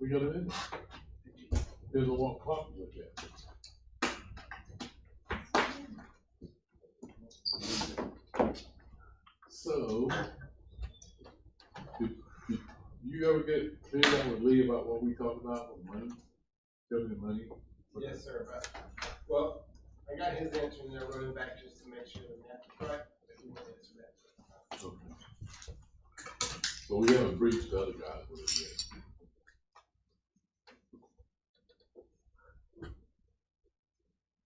We got it in there. Depends on what clock you look at. So, did you ever get cleared up with Lee about what we talked about with money? Government money? Yes, sir. But, well, I got his answer and they're running back just to make sure the math is right. But he won't answer that. Okay. So we haven't breached the other guys with it yet.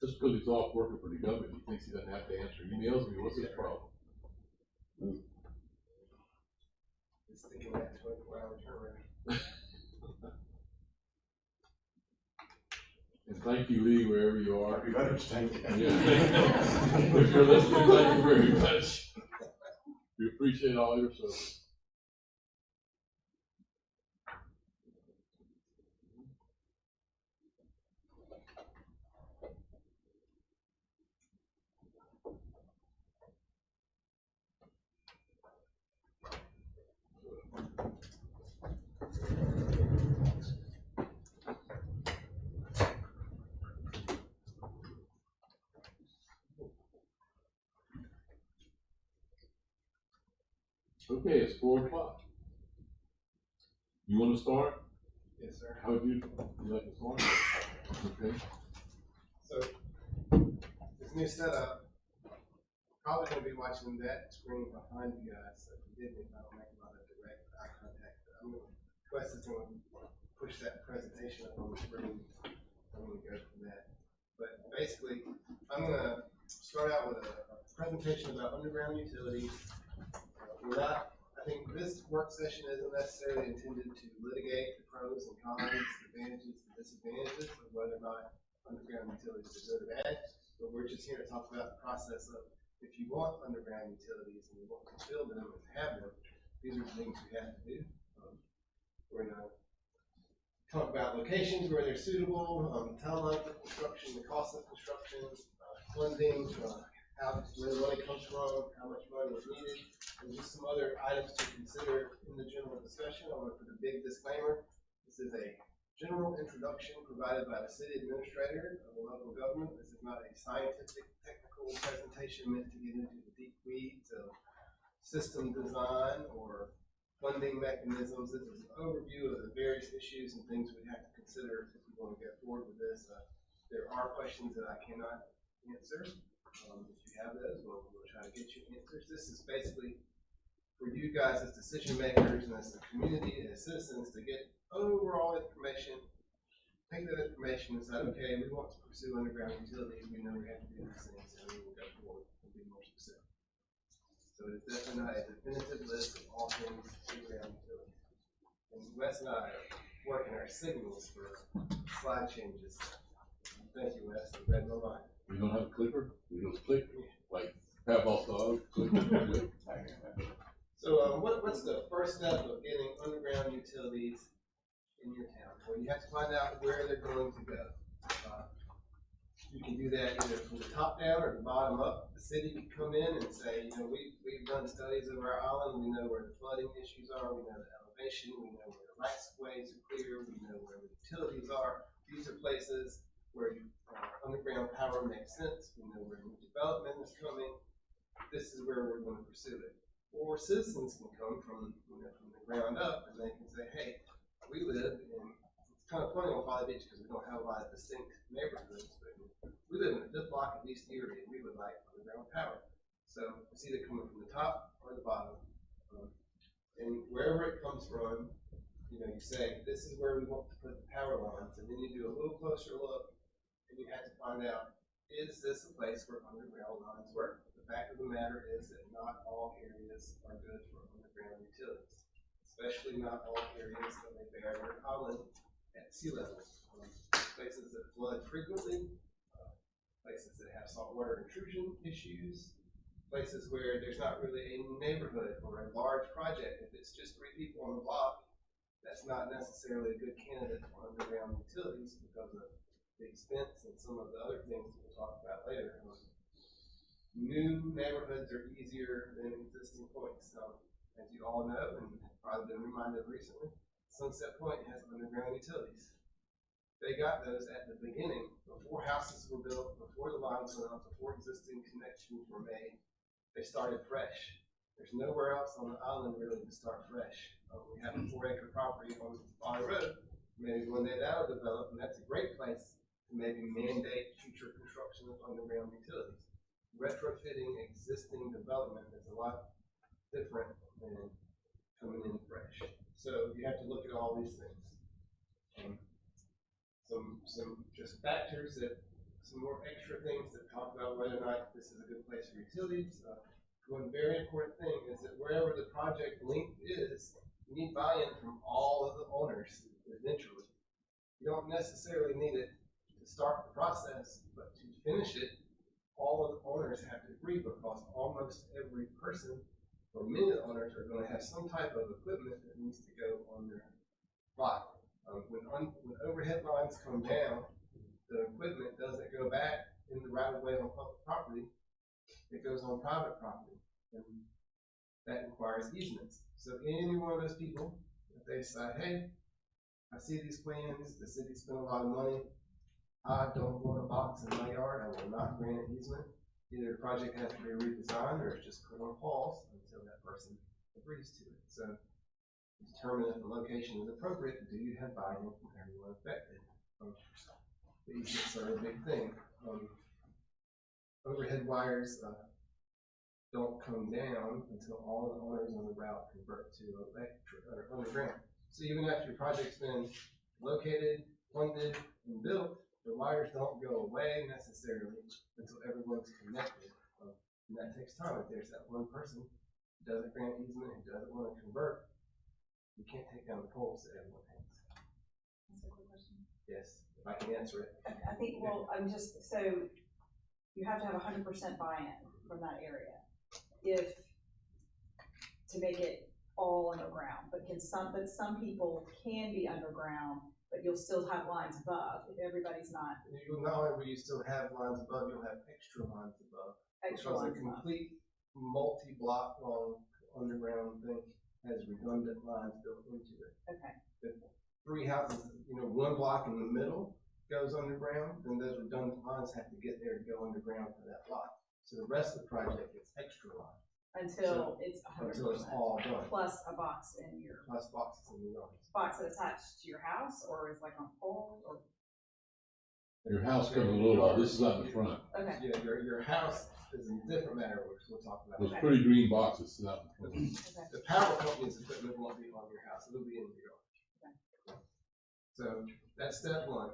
Just because he's off working for the government, he thinks he doesn't have to answer emails. I mean, what's his problem? Just thinking that 24-hour turnaround. And thank you, Lee, wherever you are. Happy Veterans Day. Yeah. If you're listening, thank you very much. We appreciate all your service. Okay, it's 4 o'clock. You want to start? Yes, sir. How would you like to start? Okay. So, this new setup, probably going to be watching that screen behind you guys. So forgive me if I don't make a lot of direct eye contact. But I'm going to, Wes is going to push that presentation up on the screen. I'm going to go from that. But basically, I'm going to start out with a presentation about underground utilities. I think this work session isn't necessarily intended to litigate the pros and cons, the advantages and disadvantages of whether or not underground utilities are good or bad, but we're just here to talk about the process of if you want underground utilities and you want to build them and have them, these are the things you have to do. We're going to talk about locations where they're suitable, timeline for construction, the cost of construction, funding, where the money comes from, how much money is needed, and just some other items to consider in the general discussion. I want to put a big disclaimer. This is a general introduction provided by the city administrator of the local government. This is not a scientific, technical presentation meant to get into the deep weeds of system design or funding mechanisms. This is an overview of the various issues and things we have to consider if we want to go forward with this. There are questions that I cannot answer. If you have those, we'll try to get you answers. This is basically for you guys as decision makers and as the community, as citizens, to get overall information, take that information and say, okay, we want to pursue underground utilities, we know we have to do these things, and we will go forward and be more specific. So it's definitely not a definitive list of all things underground utilities. And Wes and I are working our signals for slide changes. Thank you, Wes. I read my mind. You don't have a clicker? You just click, like Pavlov's dog. Click. So what's the first step of getting underground utilities in your town? Well, you have to find out where they're going to go. You can do that either from the top down or the bottom up. The city can come in and say, you know, we've done studies of our island. We know where the flooding issues are. We know the elevation. We know where the rights of ways are clear. We know where the utilities are. These are places where underground power makes sense. We know where new development is coming. This is where we're going to pursue it. Or citizens can come from the ground up and they can say, hey, we live in, it's kind of funny on Folly Beach because we don't have a lot of distinct neighborhoods, but we live in the 5th block of East Erie and we would like underground power. So it's either coming from the top or the bottom. And wherever it comes from, you say, this is where we want to put the power lines, and then you do a little closer look and you have to find out, is this a place where underground lines work? The fact of the matter is that not all areas are good for underground utilities, especially not all areas of a barrier island at sea level. Places that flood frequently, places that have saltwater intrusion issues, places where there's not really a neighborhood or a large project. If it's just 3 people on the block, that's not necessarily a good candidate for underground utilities because of the expense and some of the other things that we'll talk about later. New neighborhoods are easier than existing points. As you all know, and probably been reminded recently, Sunset Point has underground utilities. They got those at the beginning, before houses were built, before the lines went up, before existing connections were made. They started fresh. There's nowhere else on the island really to start fresh. We have a 4-acre property on Folly Road. Maybe one day that'll develop, and that's a great place to maybe mandate future construction of underground utilities. Retrofitting existing development is a lot different than coming in fresh. So you have to look at all these things. Some just factors some more extra things that talk about whether or not this is a good place for utilities. One very important thing is that wherever the project link is, you need buy-in from all of the owners eventually. You don't necessarily need it to start the process, but to finish it, all of the owners have to agree, because almost every person or many of the owners are going to have some type of equipment that needs to go on their lot. When overhead lines come down, the equipment doesn't go back in the right of way on public property. It goes on private property, and that requires easements. So any one of those people, if they decide, hey, I see these plans, the city spent a lot of money, I don't want a box in my yard, I will not grant an easement. Either the project has to be redesigned or it's just put on pause until that person agrees to it. So determine if the location is appropriate. Do you have buy-in from everyone affected? The easements are a big thing. Overhead wires don't come down until all the owners on the route convert to electric or underground. So even after your project's been located, funded, and built, the wires don't go away necessarily until everyone's connected. And that takes time. If there's that one person who doesn't grant easement, who doesn't want to convert, you can't take down the poles that everyone has. That's a quick question. Yes, if I can answer it. I think, well, so you have to have 100% buy-in from that area to make it all underground, but some people can be underground, but you'll still have lines above if everybody's not. Not only will you still have lines above, you'll have extra lines above. Extra because lines a complete multi-block long underground thing has redundant lines built into it. Okay. If 3 houses, one block in the middle goes underground, then those redundant lines have to get there to go underground for that block. So the rest of the project gets extra lines. Until it's 100%. Until it's all done. Plus a box in your. Plus boxes in the yard. Box that attached to your house, or is like on pole, or. Your house comes a little while. This is not in the front. Okay. Yeah, your house is a different matter, which we'll talk about. Those pretty green boxes sit out in front. Okay. The power company's equipment won't be on your house, it'll be in your yard. Okay. So that's step one.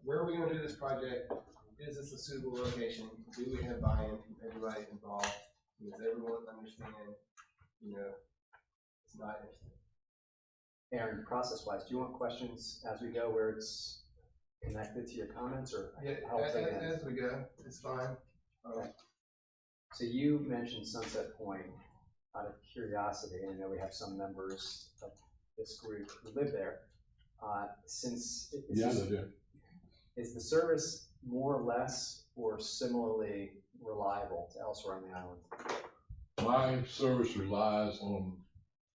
Where are we gonna do this project? Is this a suitable location? Do we have buy-in from everybody involved? Does everyone understand, it's not instant? Aaron, process-wise, do you want questions as we go where it's connected to your comments, or Yeah, I'll take it? as we go, it's fine. So you mentioned Sunset Point. Out of curiosity, I know we have some members of this group who live there. Is the service more or less or similarly reliable to elsewhere on the island? My service relies on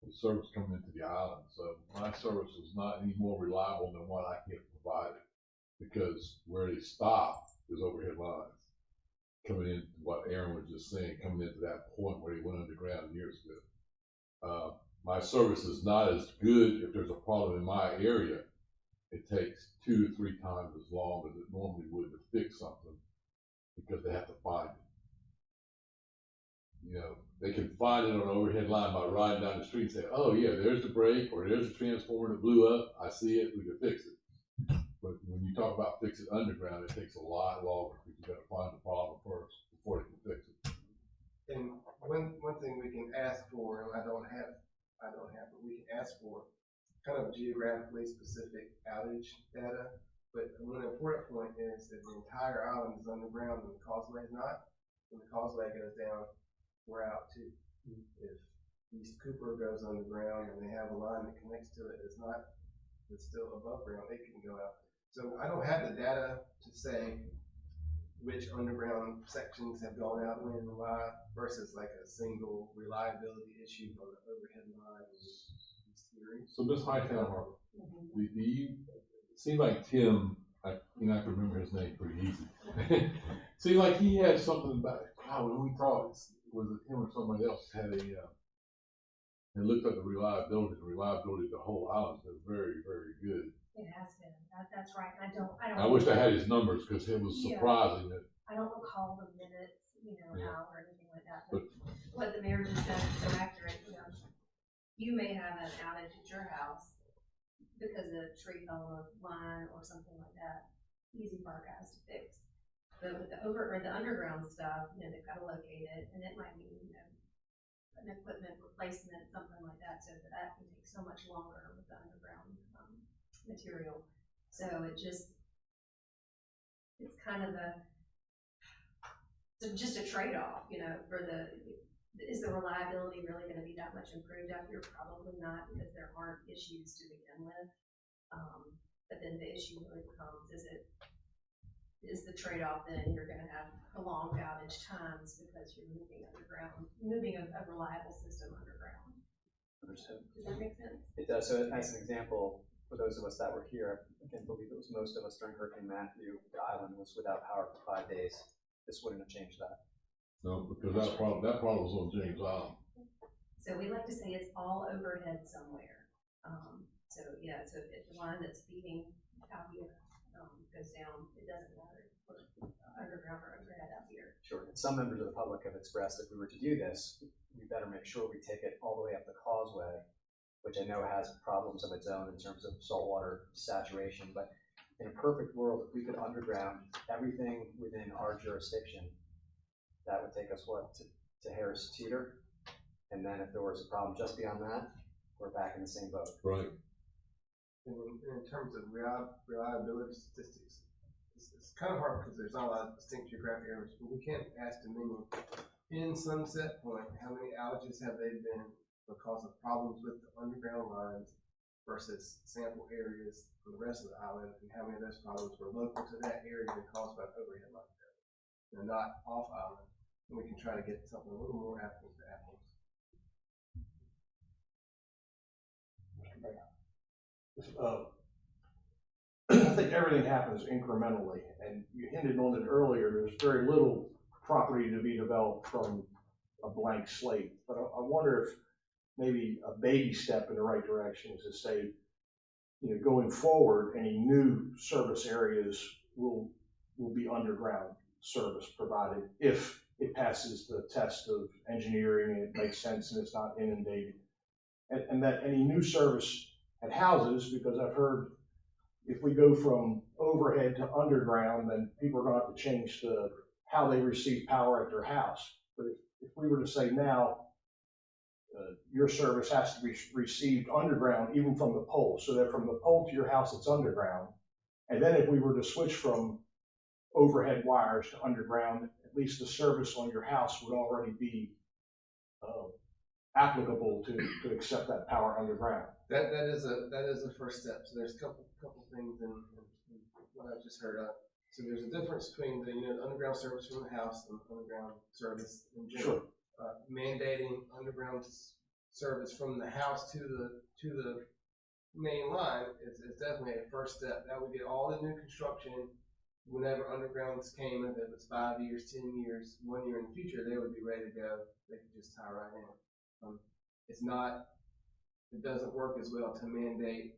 the service coming into the island, so my service is not any more reliable than what I can provide, because where they stop is overhead lines. Coming in, what Aaron was just saying, coming into that point where they went underground years ago. My service is not as good. If there's a problem in my area, it takes 2 to 3 times as long as it normally would to fix something, because they have to find it. They can find it on an overhead line by riding down the street and say, oh yeah, there's the break, or there's the transformer that blew up, I see it, we can fix it. But when you talk about fixing underground, it takes a lot longer, because you gotta find the problem first before they can fix it. And one thing we can ask for, and I don't have, but we can ask for kind of geographically specific outage data. But one important point is that the entire island is underground and the causeway is not. When the causeway goes down, we're out too. If East Cooper goes underground and they have a line that connects to it, it's still above ground, they can go out. So I don't have the data to say which underground sections have gone out when and why, versus like a single reliability issue on the overhead line in East So Miss Hightower, do you, it seemed like Tim, I can remember his name pretty easy. Seemed like he had something about, when we talked, was it him or somebody else had and looked at the reliability of the whole island is very, very good. It has been, that's right, I don't. I wish I had his numbers, cause it was Yeah. surprising that, I don't recall the minutes, Yeah. out or anything like that, but what the mayor just said is so accurate, you may have an outage at your house because a tree fell on a line or something like that, easy for our guys to fix. But with the underground stuff, they've got to locate it, and it might mean, an equipment replacement, something like that, so that can take so much longer with the underground, material. So it's kind of just a trade-off, is the reliability really gonna be that much improved out here? Probably not, because there aren't issues to begin with. But then the issue really becomes, is the trade-off then you're gonna have prolonged outage times because you're moving a reliable system underground. Understood. Does that make sense? It does. So as an example, for those of us that were here, I can't believe it was most of us during Hurricane Matthew, the island was without power for 5 days. This wouldn't have changed that. no, because that problem was on James Island. So we like to say it's all overhead somewhere. So if the line that's feeding out here, goes down, it doesn't matter if underground or overhead out here. Sure. And some members of the public have expressed if we were to do this, we better make sure we take it all the way up the causeway, which I know has problems of its own in terms of saltwater saturation. But in a perfect world, if we could underground everything within our jurisdiction, that would take us to Harris Teeter. And then if there was a problem just beyond that, we're back in the same boat. Right. And in terms of reliability statistics, it's kind of hard because there's not a lot of distinct geographic areas, but we can't ask Dominion in Sunset Point, how many outages have they been because of problems with the underground lines versus sample areas from the rest of the island, and how many of those problems were local to that area and caused by overhead line failure, not off island. And we can try to get something a little more apples to apples. I think everything happens incrementally, and you hinted on it earlier, there's very little property to be developed from a blank slate. But I wonder if maybe a baby step in the right direction is to say, going forward, any new service areas will be underground service provided if it passes the test of engineering and it makes sense and it's not inundated. And that any new service at houses, because I've heard if we go from overhead to underground, then people are going to have to change how they receive power at their house. But if we were to say now, your service has to be received underground, even from the pole, so that from the pole to your house, it's underground. And then if we were to switch from overhead wires to underground, at least the service on your house would already be applicable to accept that power underground. That is a first step. So there's a couple things in what I just heard of. So there's a difference between the underground service from the house and underground service in general. Sure. Mandating underground service from the house to the main line is definitely a first step. That would get all the new construction. Whenever undergrounds came, if it was 5 years, 10 years, 1 year in the future, they would be ready to go. They could just tie right in. It doesn't work as well to mandate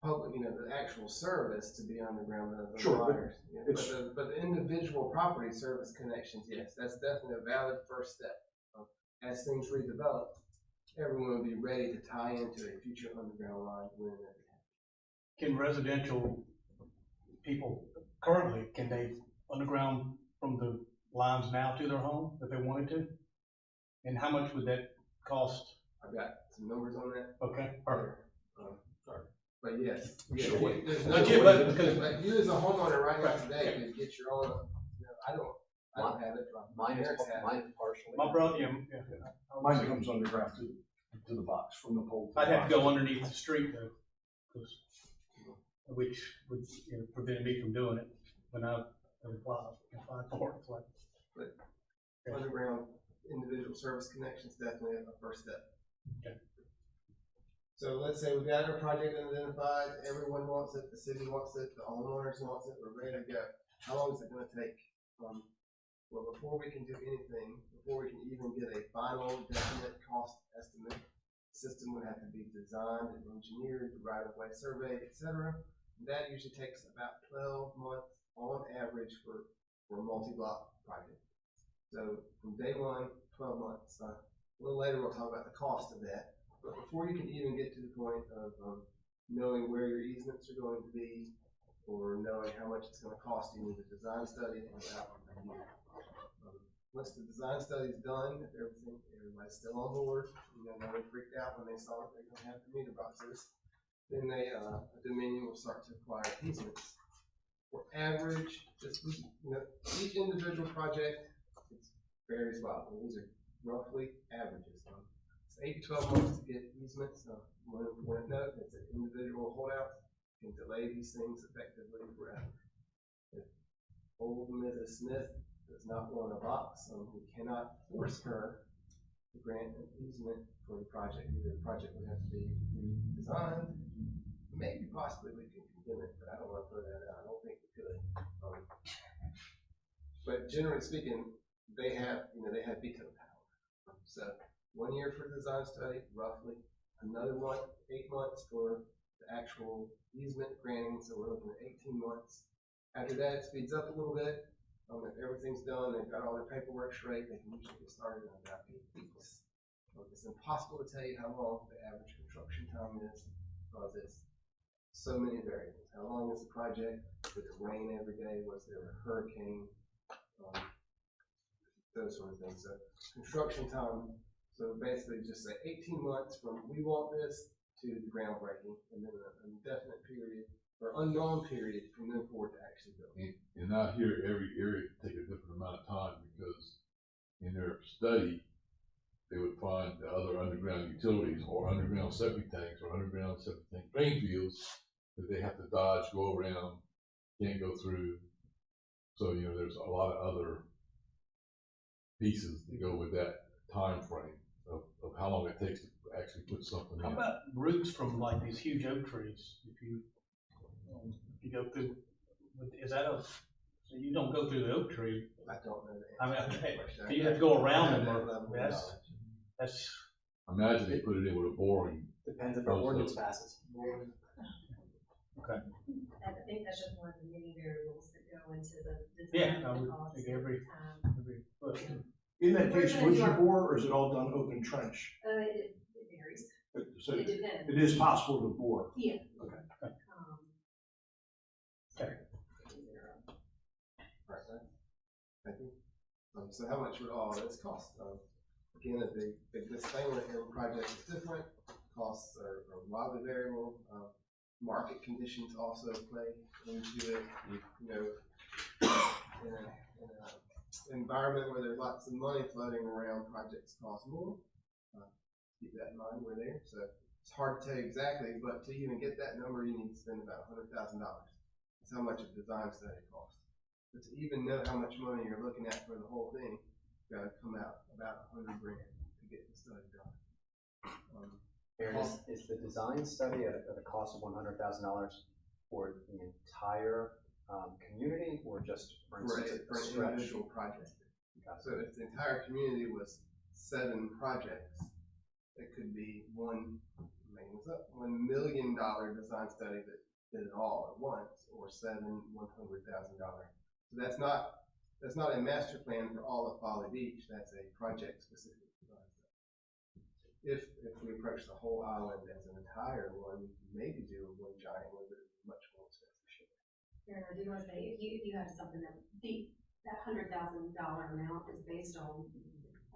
public, the actual service to be underground than the Sure, wires. But the individual property service connections, yes, that's definitely a valid first step. As things redevelop, everyone will be ready to tie into a future underground line when it happens. Can residential people currently, can they underground from the lines now to their home if they wanted to? And how much would that cost? I've got some numbers on that. Okay, perfect. But yes, Sure. there's But no yeah, way, because- but you as a homeowner right now today could get your own, I don't have it. My Mine is parents have it. partially. My brother, yeah. Mine comes underground to the box, from the pole. I'd have to go underneath the street though, which would prevent me from doing it when I applied for it. So. But underground individual service connections definitely a first step. Okay. So let's say we got our project identified, everyone wants it, the city wants it, the homeowners wants it, we're ready to go. How long is it gonna take? Well, before we can do anything, before we can even get a final definite cost estimate, the system would have to be designed and engineered, the right-of-way surveyed, et cetera. That usually takes about 12 months on average for a multi-block project. So from day one, 12 months. A little later, we'll talk about the cost of that. But before you can even get to the point of knowing where your easements are going to be, or knowing how much it's going to cost, you need a design study and about a year. Once the design study is done, if everybody's still on board, nobody freaked out when they saw that they're going to have the meter boxes, then Dominion will start to acquire easements. For average, each individual project, it varies wildly. These are roughly averages. It's 8 to 12 months to get easements. When note, it's an individual holdout, can delay these things effectively forever. If old Mrs. Smith does not want a box, we cannot force her to grant an easement for the project. Either the project would have to be redesigned, maybe possibly we can condemn it, but I don't want to throw that out. I don't think we could. But generally speaking, they have veto power. So 1 year for the design study, roughly. Another 8 months for the actual easement granting. So we're looking at 18 months. After that, it speeds up a little bit. If everything's done, they've got all their paperwork straight, they can usually get started in about 8 weeks. It's impossible to tell you how long the average construction time is because it's so many variables. How long is the project? Did it rain every day? Was there a hurricane? Those sort of things. So construction time, so basically just say 18 months from we want this to the groundbreaking, and then an indefinite period or unknown period from then forward to actually build. And out here, every area can take a different amount of time because in their study, they would find the other underground utilities or underground septic tanks or underground septic tank drain fields that they have to dodge, go around, can't go through. So, there's a lot of other pieces that go with that time frame of how long it takes to actually put something How in. about roots from like these huge oak trees? If you go through, is that so you don't go through the oak tree? I don't know the I mean, answer to that okay, question. so you have to go around them, That or level of that's, Imagine they put it in with a boring. Depends if our ordinance passes. okay. I think that's just one of the many variables that go into the Yeah, design I of would the cost think every time. foot. In that case, would you bore, or is it all done open trench? It varies. So It depends. it is possible to bore. Yeah. Okay. Okay. Right. Thank you. So how much would all this cost? Again, a big disclaimer, every project is different. Costs are wildly variable. Market conditions also play into it. In an environment where there's lots of money floating around, projects cost more. Keep that in mind, we're there. So it's hard to tell you exactly, but to even get that number, you need to spend about $100,000. That's how much a design study costs. But to even know how much money you're looking at for the whole thing, you've got to come out about $100,000 to get the study done. Aaron, is the design study at a cost of $100,000 for the entire community, or just for instance For a an stretch? individual project. Okay. So if the entire community was 7 projects, it could be $1 million design study that did it all at once, or $100,000. So that's not a master plan for all of Folly Beach. That's a project specific design study. If we approach the whole island as an entire one, you can maybe do one giant one, but it's much more expensive. Aaron, I do want to say, if you have something that $100,000 amount is based on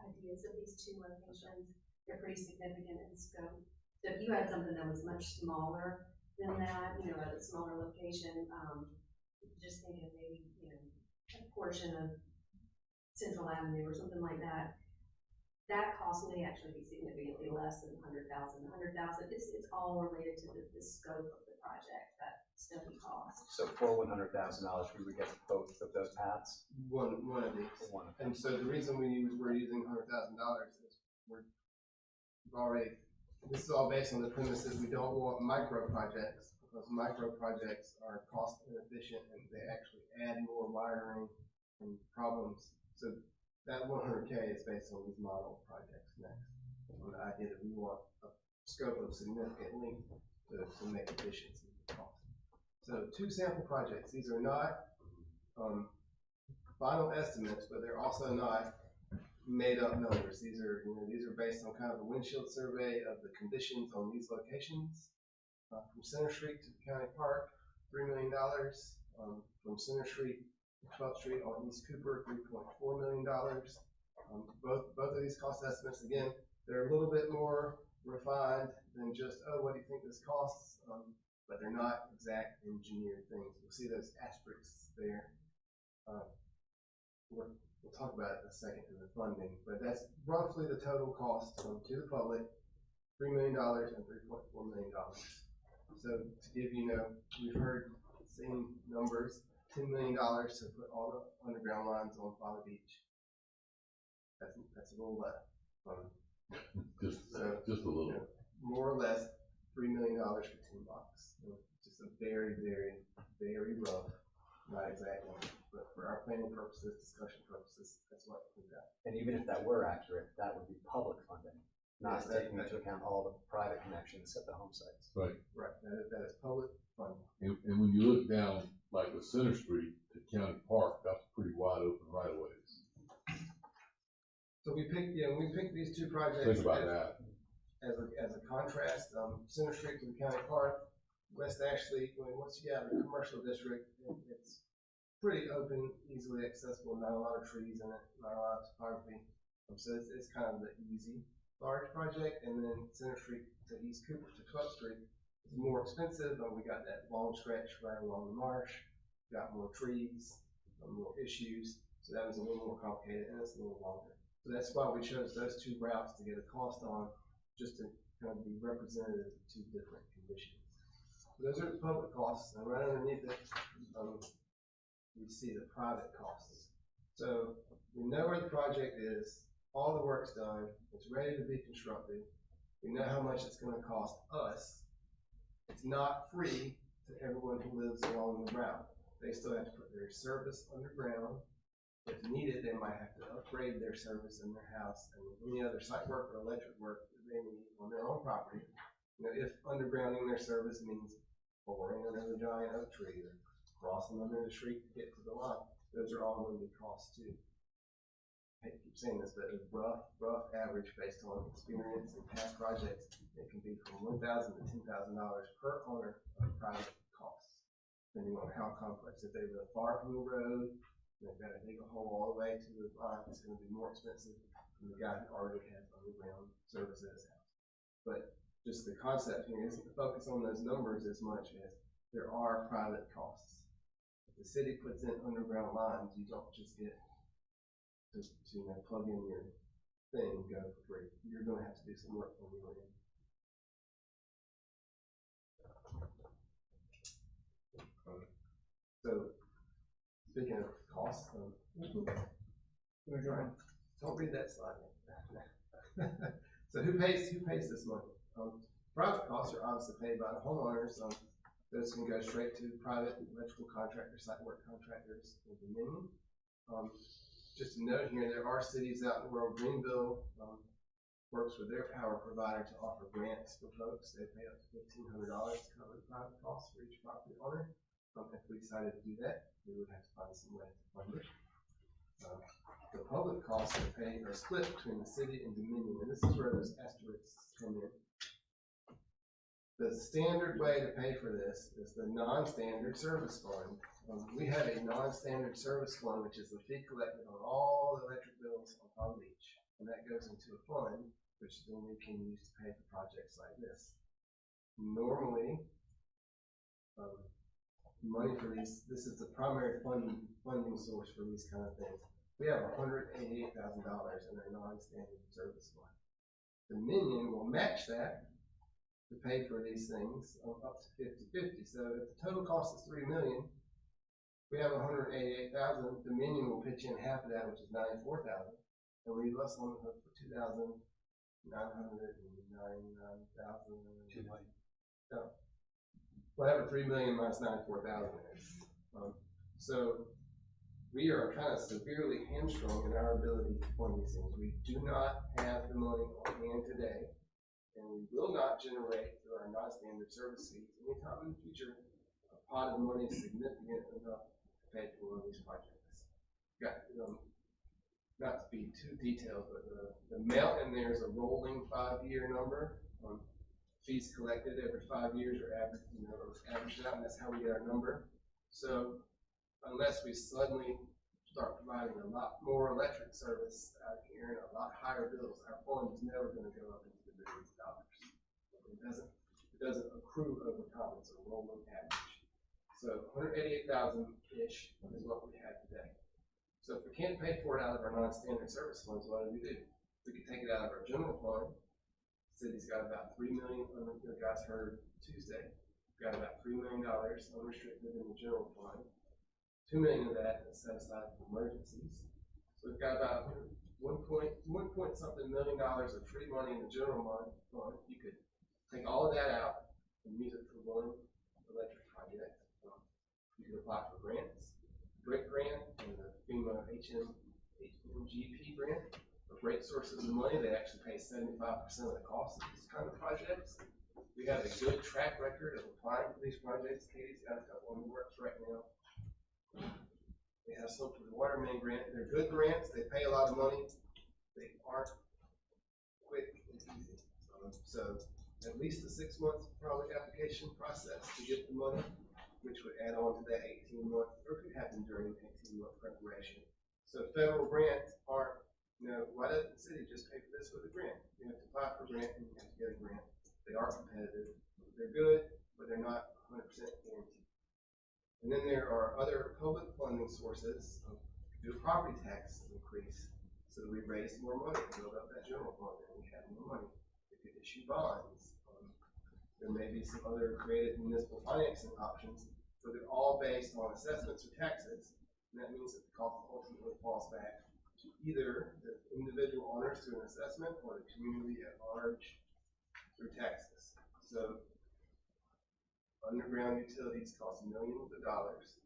ideas of these 2 locations, they're pretty significant in scope. So if you had something that was much smaller than that, at a smaller location, just thinking of maybe, a portion of Central Avenue or something like that, that cost may actually be significantly less than $100,000. $100,000, it's all related to the scope of the project, that study cost. So for $100,000, we would get both of those paths? One of these. One of them. And so the reason we're using $100,000 is we've already this is all based on the premise that we don't want micro projects, because micro projects are cost inefficient and they actually add more wiring and problems. So that 100K is based on these model projects next, on the idea that we want a scope of significant length to make efficiency cost. So 2 sample projects. These are not final estimates, but they're also not made up numbers. These are, these are based on kind of a windshield survey of the conditions on these locations. From Center Street to the county park, $3 million. From Center Street to 12th Street on East Cooper, $3.4 million. Both of these cost estimates, again, they're a little bit more refined than just, oh, what do you think this costs? But they're not exact engineered things. You'll see those asterisks there. We'll talk about it in a second in the funding, but that's roughly the total cost to the public, $3 million and $3.4 million. So to give we've seen numbers, $10 million to put all the underground lines on Folly Beach. That's a little less. Just a little. More or less $3 million for 10 blocks. Just a very, very, very rough, not exact number. But for our planning purposes, discussion purposes, that's what we got. And even if that were accurate, that would be public funding, not Yes, taking into account all the private connections at the home sites. Right. Right, that is public funding. And when you look down, like the Center Street to County Park, that's pretty wide open right of ways. So we picked these 2 projects. Think about that. As a contrast, Center Street to the county park, West Ashley, once you get out of the commercial district, it's pretty open, easily accessible, not a lot of trees in it, not a lot of topography. So it's kind of the easy large project. And then Center Street to East Cooper to 12th Street is more expensive, but we got that long stretch right along the marsh, got more trees, more issues. So that was a little more complicated and it's a little longer. So that's why we chose those 2 routes to get a cost on, just to kind of be representative of 2 different conditions. So those are the public costs, and right underneath it, we see the private costs. So we know where the project is, all the work's done, it's ready to be constructed. We know how much it's going to cost us. It's not free to everyone who lives along the route. They still have to put their service underground. If needed, they might have to upgrade their service in their house and any other site work or electric work that they need on their own property. If undergrounding their service means boring another giant oak tree or crossing under the street to get to the line, those are all going to be costs too. I hate to keep saying this, but a rough average based on experience and past projects, it can be from $1,000 to $10,000 per owner of private costs, depending on how complex. If they live far from the road, they've got to dig a hole all the way to the line, it's going to be more expensive than the guy who already has underground service at his house. But just the concept here isn't to focus on those numbers as much as there are private costs. If the city puts in underground lines, you don't just get to plug in your thing and go for free. You're going to have to do some work on your end. So speaking of costs, don't read that slide. So who pays this money? Private costs are obviously paid by the homeowners. Those can go straight to private electrical contractors, site work contractors, and Dominion. Just to note here, there are cities out in the world. Greenville works with their power provider to offer grants for folks. They pay up to $1,500 to cover the private costs for each property owner. If we decided to do that, we would have to find some way to fund it. The public costs are split between the city and Dominion, and this is where those asterisks come in. The standard way to pay for this is the non-standard service fund. We have a non-standard service fund, which is the fee collected on all the electric bills on Palm Beach, and that goes into a fund, which then we can use to pay for projects like this. Normally, money for this is the primary funding source for these kind of things. We have $188,000 in our non-standard service fund. Dominion will match that to pay for these things up to 50-50. So if the total cost is $3 million, we have $188,000. Dominion will pitch in half of that, which is $94,000, and leave us on the hook for $2,000 $999,000. 2 million. Whatever 3 million minus 94,000 is. So we are kind of severely hamstrung in our ability to fund these things. We do not have the money on hand today, and we will not generate through our non-standard service fees anytime in the future a pot of money significant enough to pay for one of these projects. Got, not to be too detailed, but the amount in there is a rolling 5-year number. Fees collected every 5 years are averaged out, and that's how we get our number. So unless we suddenly start providing a lot more electric service out here and a lot higher bills, our fund is never going to go up into the billions of dollars. It doesn't accrue over time. It's a rolling average. So 188,000-ish is what we have today. So if we can't pay for it out of our non-standard service funds, what do? We can take it out of our general fund. City's got about $3 million, you guys heard Tuesday, we've got about $3 million unrestricted in the general fund. $2 million of that is set aside for emergencies. So we've got about one point something million of free money in the general fund. You could take all of that out and use it for one electric project. You could apply for grants, BRIC grant, and the FEMA HMGP grant. Great sources of money. They actually pay 75% of the cost of these kind of projects. We have a good track record of applying for these projects. Katie's got a couple in the works right now. We have some for the water main grant. They're good grants. They pay a lot of money. They aren't quick and easy. So at least a 6-month probably application process to get the money, which would add on to that 18-month, or could happen during 18-month preparation. So federal grants aren't, why doesn't the city just pay for this with a grant? You have to apply for a grant and you have to get a grant. They are competitive. They're good, but they're not 100% guaranteed. And then there are other public funding sources. Do a property tax increase so that we raise more money to build up that general fund and we have more money. We could issue bonds. There may be some other creative municipal financing options, but they're all based on assessments or taxes. And that means that the cost ultimately falls back to either the individual owners through an assessment or the community at large through taxes. So underground utilities cost millions of dollars.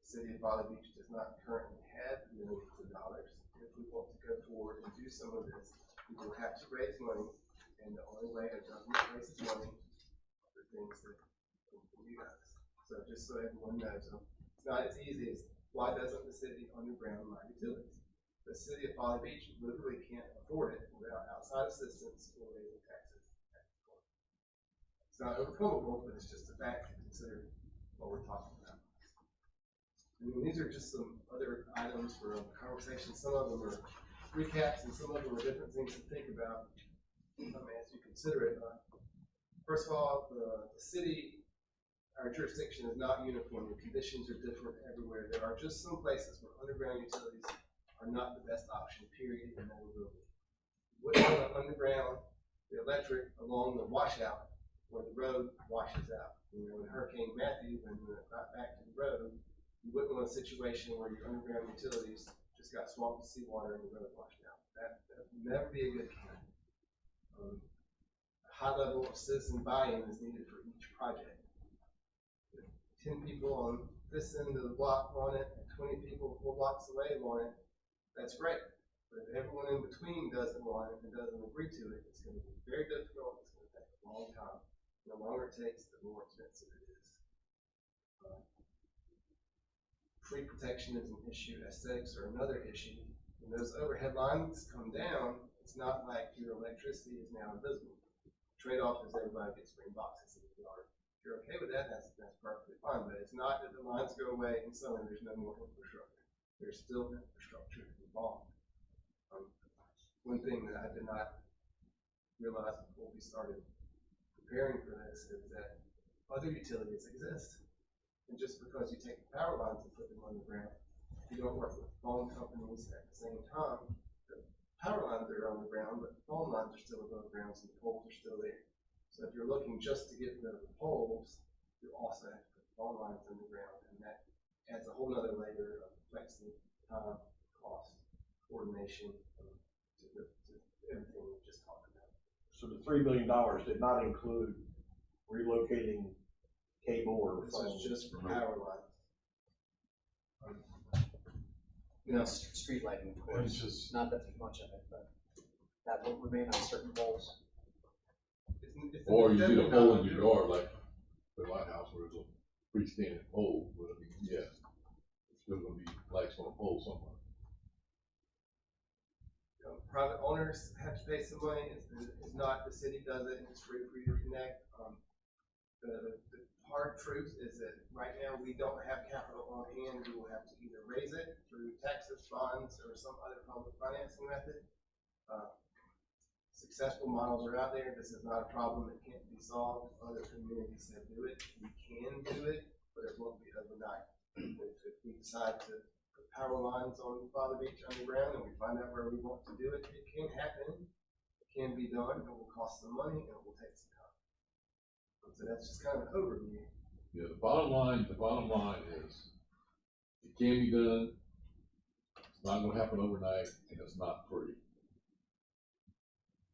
The city of Folly Beach does not currently have millions of dollars. If we want to go forward and do some of this, we will have to raise money, and the only way a government raises money are things that come from you guys. So just so everyone knows, it's not as easy as why doesn't the city underground my utilities? The city of Folly Beach literally can't afford it without outside assistance or raising taxes. It's not overcomable, but it's just a fact to consider what we're talking about. I mean, these are just some other items for a conversation. Some of them are recaps and some of them are different things to think about as you consider it. First of all, the city, our jurisdiction is not uniform. The conditions are different everywhere. There are just some places where underground utilities are not the best option, period, and never will be. Wouldn't want to underground the electric along the washout where the road washes out. In Hurricane Matthew, when it got back to the road, you wouldn't want a situation where your underground utilities just got swamped with seawater and the road washed out. That would never be a good case. A high level of citizen buy-in is needed for each project. If 10 people on this end of the block want it, and 20 people 4 blocks away want it, that's great. But if everyone in between doesn't want it and doesn't agree to it, it's going to be very difficult. It's going to take a long time. The longer it takes, the more expensive it is. Tree protection is an issue. Aesthetics are another issue. When those overhead lines come down, it's not like your electricity is now invisible. Trade-off is everybody gets green boxes in the yard. If you're okay with that, that's perfectly fine. But it's not that the lines go away and suddenly there's no more infrastructure. There's still infrastructure involved. One thing that I did not realize before we started preparing for this is that other utilities exist. And just because you take the power lines and put them underground, you don't work with phone companies at the same time. The power lines are underground, but the phone lines are still above ground, so the poles are still there. So if you're looking just to get rid of the poles, you also have to put the phone lines underground, and that adds a whole other layer of complexity, time, cost, coordination to everything we just talked about. So the $3 million did not include relocating cable or This phone? is just for power lines. You know, street lighting, of course, It's just- not that there's much of it, but that will remain on certain poles. Or you get a definitely pole not in your yard, like the lighthouse where there's a freestanding pole, but I mean, yeah, it's still gonna be lights on a pole somewhere. Private owners have to pay some money, it's not, the city does it, it's free for you to connect. The hard truth is that right now, we don't have capital on hand, we will have to either raise it through taxes, bonds, or some other public financing method. Successful models are out there, this is not a problem that can't be solved, other communities that do it, we can do it, but it won't be overnight. If we decide to put power lines on Folly Beach underground and we find out where we want to do it, it can happen, it can be done, it will cost some money, and it will take some time. So that's just kind of an overview. Yeah, the bottom line is, it can be done, it's not gonna happen overnight, and it's not free.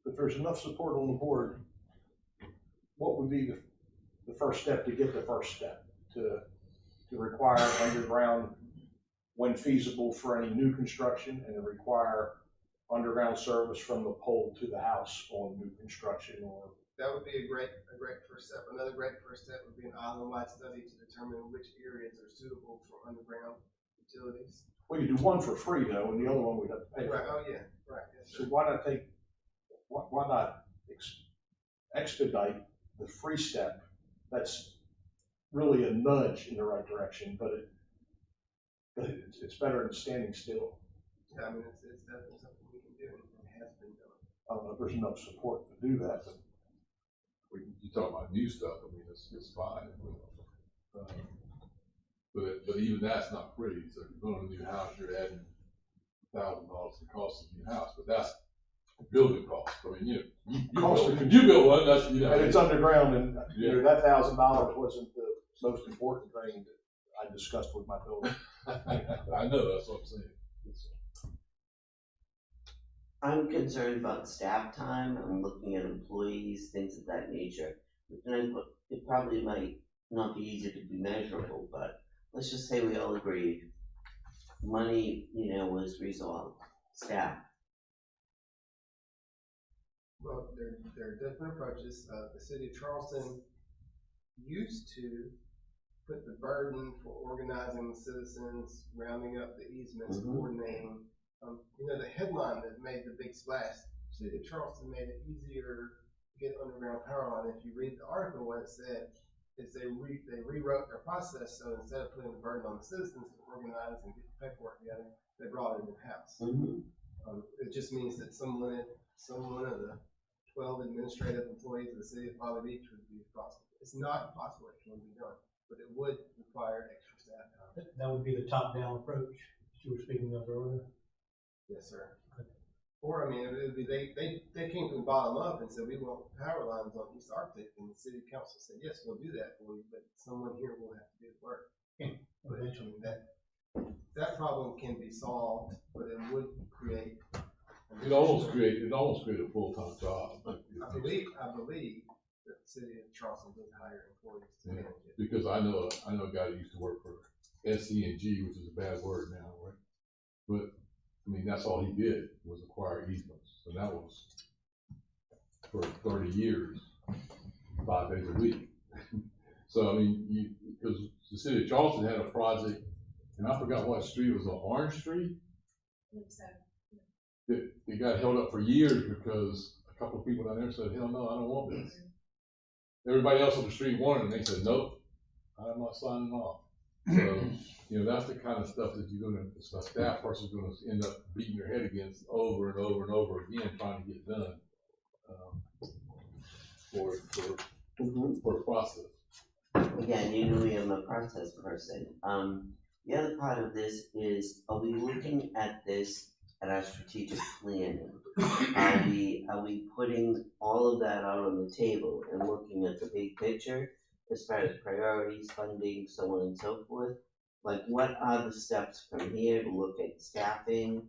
If there's enough support on the board, what would be the first step to get the first step? To require underground when feasible for any new construction, and to require underground service from the pole to the house on new construction, or? That would be a great first step. Another great first step would be an island-wide study to determine which areas are suitable for underground utilities. We could do one for free though, and the other one we'd have to pay for. Right, oh yeah, right, yes, So sir. why not expedite the free step? That's really a nudge in the right direction, but it's better than standing still. Yeah, I mean, it's definitely something we can do, and it has been done. I don't know if there's enough support to do that, but You talk about new stuff, I mean, it's fine, but even that's not free, so if you're building a new house, you're adding $1,000 to the cost of the new house, but that's building costs, I mean, you build one, that's, you know. and it's underground, and you know, Yeah. that $1,000 wasn't the most important thing that I discussed with my builder. I know, that's what I'm saying. I'm concerned about staff time, I'm looking at employees, things of that nature. And it probably might not be easy to be measurable, but let's just say we all agreed. Money, was resolved, staff. Well, there are different approaches. The city of Charleston used to put the burden for organizing the citizens, rounding up the easements, coordinating. The headline that made the big splash, city of Charleston made it easier to get underground power line. If you read the article, what it said is they rewrote their process, so instead of putting the burden on the citizens to organize and get the paperwork together, they brought it in-house. It just means that someone of the 12 administrative employees of the city of Folly Beach would be responsible. It's not impossible, it can be done, but it would require extra staff time. That would be the top-down approach that you were speaking of earlier. Yes, sir. Or, I mean, it would be, they came from the bottom up and said, we want power lines on East Arctic, and the city council said, yes, we'll do that for you, but someone here will have to do the work. But I mean, that problem can be solved, but it would create. It almost created a full-time job. I believe that the city of Charleston did hire employees to Yeah, manage it. because I know a guy that used to work for SCNG, which is a bad word now, right? But, I mean, that's all he did was acquire easements, and that was for 30 years, 5 days a week. So, I mean, because the city of Charleston had a project, and I forgot what street, it was on Orange Street? So, It got held up for years because a couple of people down there said, hell no, I don't want this. Everybody else on the street wanted it, and they said, nope, I'm not signing off. So, that's the kind of stuff that a staff person's gonna end up beating their head against over and over and over again, trying to get done, for a process. Again, you knew me, I'm a process person. The other part of this is, are we looking at this at our strategic planning? Are we putting all of that out on the table and looking at the big picture as far as priorities, funding, so on and so forth? Like, what are the steps from here to look at staffing,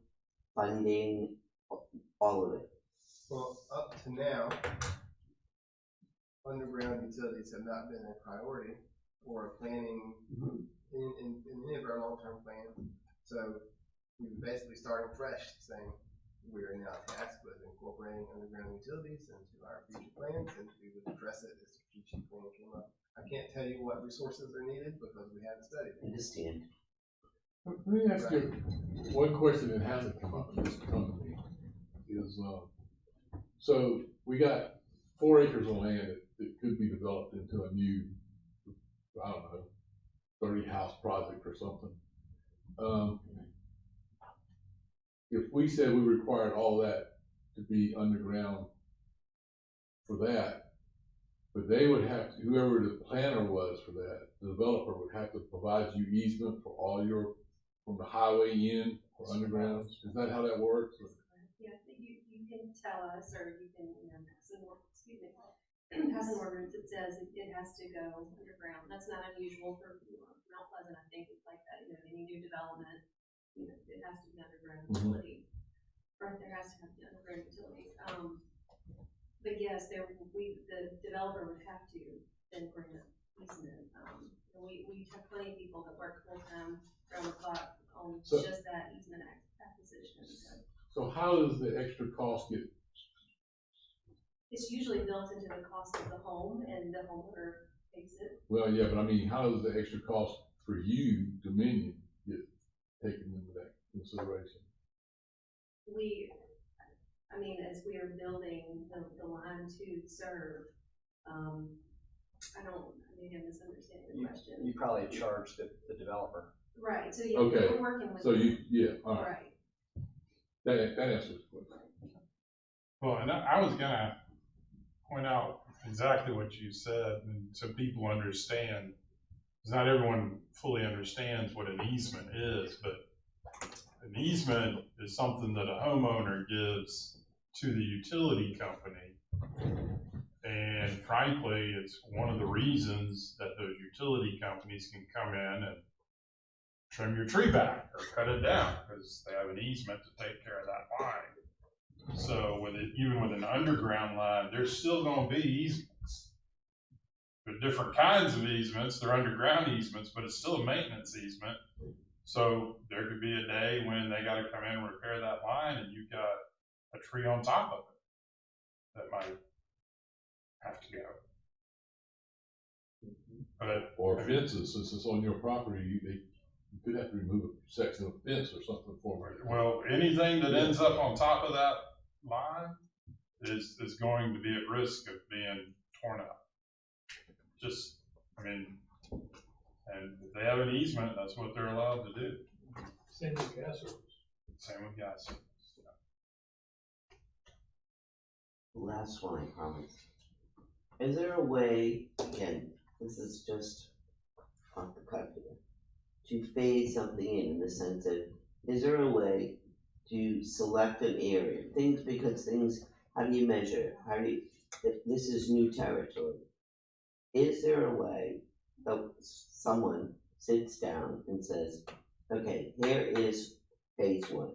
funding, all of it? Well, up to now, underground utilities have not been a priority or a planning in any of our long-term plans. So we're basically starting fresh, saying we are now tasked with incorporating underground utilities into our future plans, and we would address it as the future plan came up. I can't tell you what resources are needed because we haven't studied it. Understand. Let me ask you one question that hasn't come up, just come to me, is, so we got 4 acres of land that could be developed into a new, I don't know, 30-house project or something. If we said we required all that to be underground for that, but they would have to, whoever the planner was for that, the developer would have to provide you easement for all your, from the highway in for underground? Is that how that works? Yeah, you can tell us, or you can, pass an ordinance that says it has to go underground. That's not unusual for, Mount Pleasant, I think it's like that, any new development, it has to be underground utility. Right, there has to have the underground utilities. But yes, the developer would have to then grant easement. And we have plenty of people that work full time around the clock on just that easement acquisition. So how does the extra cost get? It's usually built into the cost of the home, and the homeowner pays it. Well, yeah, but I mean, how does the extra cost for you, Dominion, get taken into that consideration? As we are building the line to serve, maybe I'm misunderstanding the question. You probably charge the developer. Right, so Okay. we're working with. So all right. Right. That answers the question. Well, and I was gonna point out exactly what you said, and so people understand, because not everyone fully understands what an easement is, but an easement is something that a homeowner gives to the utility company. And frankly, it's one of the reasons that those utility companies can come in and trim your tree back or cut it down, because they have an easement to take care of that line. So even with an underground line, there's still gonna be easements. There are different kinds of easements, they're underground easements, but it's still a maintenance easement. So there could be a day when they gotta come in and repair that line, and you've got a tree on top of it that might have to go. But Or fences, since it's on your property, you could have to remove a section of fence or something for it. well, anything that ends up on top of that line is going to be at risk of being torn up. And if they have an easement, that's what they're allowed to do. Same with gas service. Same with gas service. Last one, I promise. Is there a way, again, this is just off the cuff here, to phase something in the sense of, is there a way to select an area? Because how do you measure? This is new territory. Is there a way that someone sits down and says, okay, here is phase 1.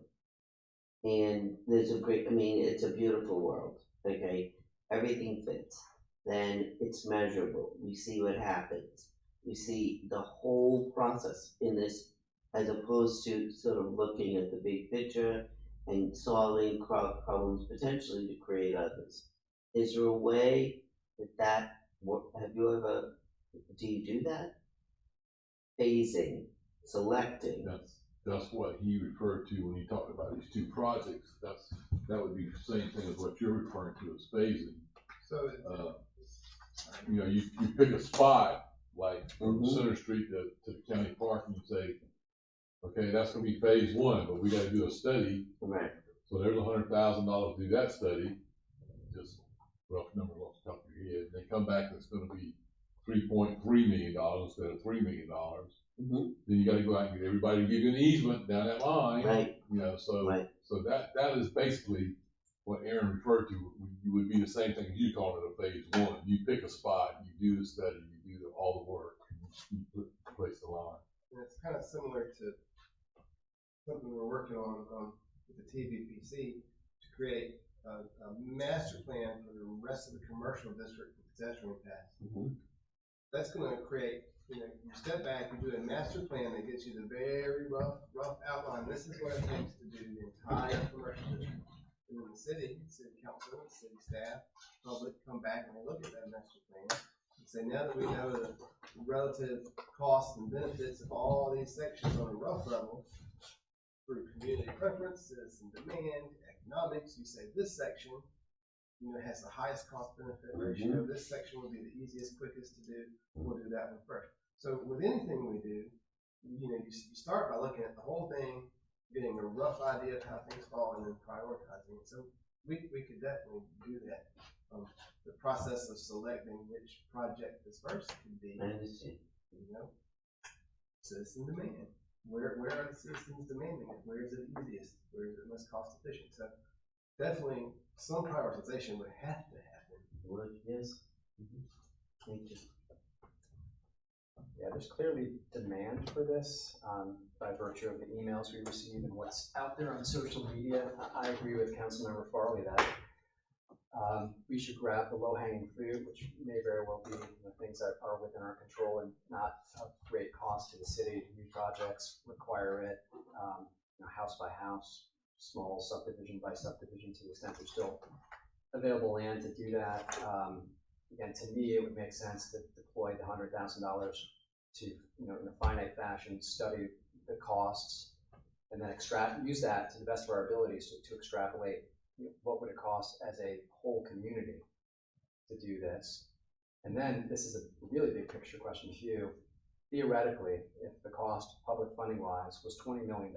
And there's it's a beautiful world, okay? Everything fits. Then it's measurable. We see what happens. We see the whole process in this, as opposed to sort of looking at the big picture and solving problems potentially to create others. Is there a way that do you do that? Phasing, selecting. That's what he referred to when he talked about these 2 projects. That would be the same thing as what you're referring to as phasing. So, you pick a spot, like from Center Street to the county park, and you say, okay, that's gonna be phase 1, but we gotta do a study. Right. So there's $100,000 to do that study, just rough number off the top of your head. They come back and it's gonna be $3.3 million instead of $3 million. Then you gotta go out and get everybody to give you an easement down that line. Right. So that is basically what Aaron referred to. You would be the same thing as you call it a phase 1. You pick a spot, you do the study, you do all the work, and you place the line. and it's kind of similar to something we're working on with the TVPC to create a master plan for the rest of the commercial district for pedestrian paths. Mhm. That's gonna create, you step back, you do a master plan that gets you the very rough outline. This is what it takes to do the entire commercial district. And then the city council, city staff, public come back and they look at that master plan and say, now that we know the relative costs and benefits of all these sections on a rough level, through community preferences and demand, economics, you say this section, has the highest cost benefit ratio. This section will be the easiest, quickest to do. We'll do that one first. So with anything we do, you start by looking at the whole thing, getting a rough idea of how things fall, and then prioritizing it. So we could definitely do that. The process of selecting which project is first could be, citizen demand. Where are the citizens demanding it? Where is it easiest? Where is it most cost efficient? So definitely some prioritization would have to happen. Would, yes. Thank you. Yeah, there's clearly demand for this, by virtue of the emails we receive and what's out there on social media. I agree with Councilmember Farley that we should grab the low-hanging fruit, which may very well be things that are within our control and not of great cost to the city. New projects require it, house by house, small subdivision by subdivision, to the extent there's still available land to do that. Again, to me, it would make sense to deploy the $100,000 to, in a finite fashion, study the costs, and then use that to the best of our abilities to extrapolate what would it cost as a whole community to do this. And then this is a really big picture question to you. Theoretically, if the cost, public funding wise, was $20 million,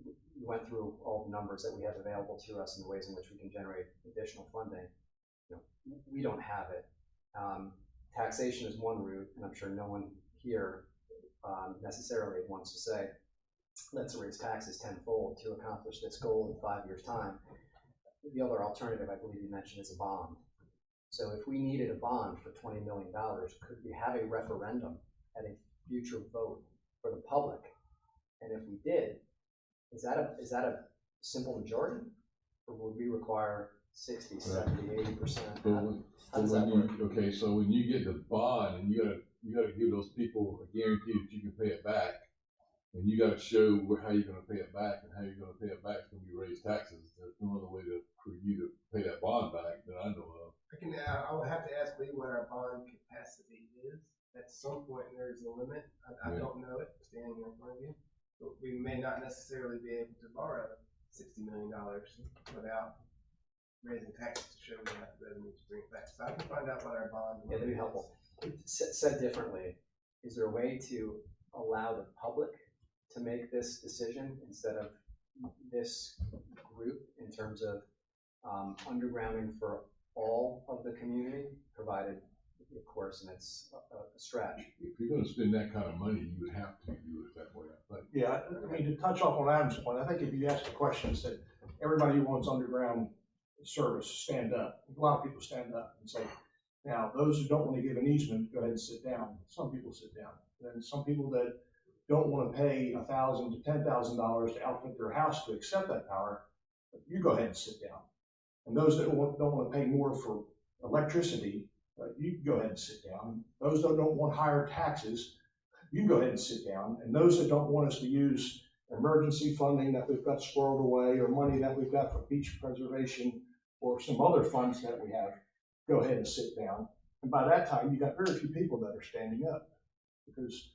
we went through all the numbers that we have available to us and the ways in which we can generate additional funding. We don't have it. Taxation is one route, and I'm sure no one here necessarily wants to say, let's raise taxes tenfold to accomplish this goal in 5 years' time. The other alternative, I believe you mentioned, is a bond. So if we needed a bond for $20 million, could we have a referendum at a future vote for the public? And if we did, is that a simple majority, or would we require 60, 70, 80%? How does that work? Okay, so when you get the bond, and you gotta give those people a guarantee that you can pay it back, and you gotta show how you're gonna pay it back, and how you're gonna pay it back is when you raise taxes. There's no other way for you to pay that bond back that I know of. I will have to ask Lee what our bond capacity is. At some point, there's a limit. I don't know it standing in front of you, but we may not necessarily be able to borrow $60 million without raising taxes to show we have revenue to bring it back. So I can find out what our bond. Yeah, that'd be helpful. Said differently, is there a way to allow the public to make this decision instead of this group in terms of undergrounding for all of the community, provided, of course, and it's a stretch? If you're gonna spend that kind of money, you would have to do it that way. But Yeah, I mean, to touch off on Adam's point, I think if you ask the question, said everybody who wants underground service, stand up. A lot of people stand up and say, now, those who don't want to give an easement, go ahead and sit down. Some people sit down. Then some people that don't want to pay $1,000 to $10,000 to outfit their house to accept that power, you go ahead and sit down. And those that don't want to pay more for electricity, you can go ahead and sit down. Those that don't want higher taxes, you can go ahead and sit down. And those that don't want us to use emergency funding that we've got squirreled away, or money that we've got for beach preservation, or some other funds that we have, go ahead and sit down. And by that time, you got very few people that are standing up, because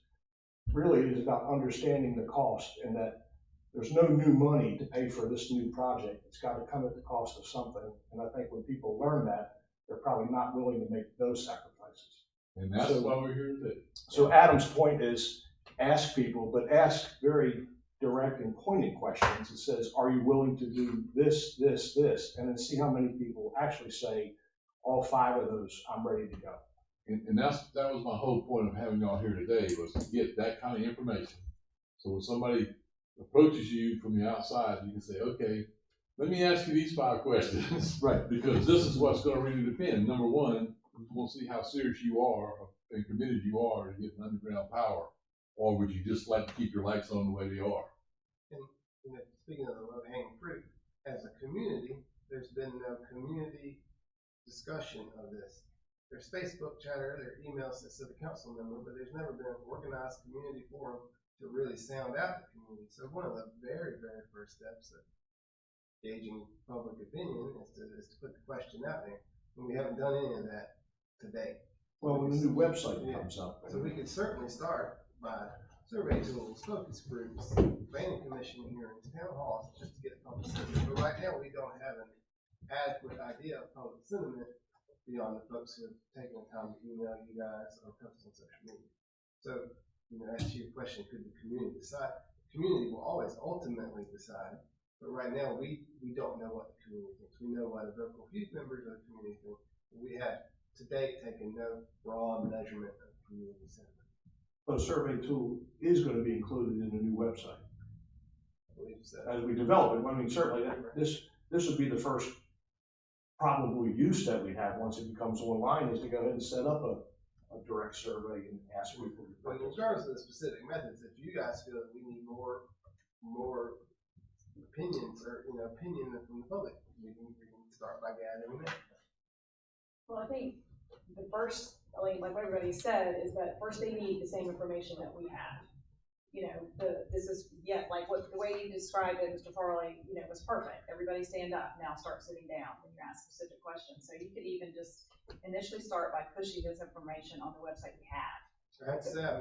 really it is about understanding the cost, and that there's no new money to pay for this new project. It's got to come at the cost of something. And I think when people learn that, they're probably not willing to make those sacrifices. And that's why we're here today. So Adam's point is, ask people, but ask very direct and pointed questions. It says, are you willing to do this, this, this? And then see how many people actually say, all 5 of those, I'm ready to go. And that was my whole point of having y'all here today, was to get that kind of information. So when somebody approaches you from the outside, you can say, okay, let me ask you these 5 questions. Right. Because this is what's going to really depend. Number one, we'll see how serious you are and committed you are to getting underground power. Or would you just like to keep your lights on the way they are? And speaking of the low-hanging fruit, as a community, there's been no community discussion of this. There's Facebook chatter, there are emails that said the council member, but there's never been an organized community forum to really sound out the community. So one of the very, very first steps of gauging public opinion is to put the question out there. And we haven't done any of that today. Well, when the new website comes up. So we could certainly start by survey tools, focus groups, planning commission hearings, town halls, just to get public sentiment. But right now, we don't have an adequate idea of public sentiment beyond the folks who have taken the time to email you guys or post on social media. So, as to your question, could the community decide? The community will always ultimately decide, but right now, we don't know what the community thinks. We know what a vocal few members of the community think. We have, to date, taken no broad measurement of community sentiment. But a survey tool is gonna be included in the new website. I believe so. As we develop it, I mean, certainly, this would be the first probable use that we have once it becomes online, is to go ahead and set up a direct survey and ask people. But in regards to the specific methods, if you guys feel that we need more opinions or, opinion from the public, we can start by gathering that. Well, I think the first, like everybody said, is that first they need the same information that we have. The way you described it, Mr. Folly, was perfect. Everybody stand up, now start sitting down when you ask specific questions. So you could even just initially start by pushing this information on the website we have. I have to say, I'm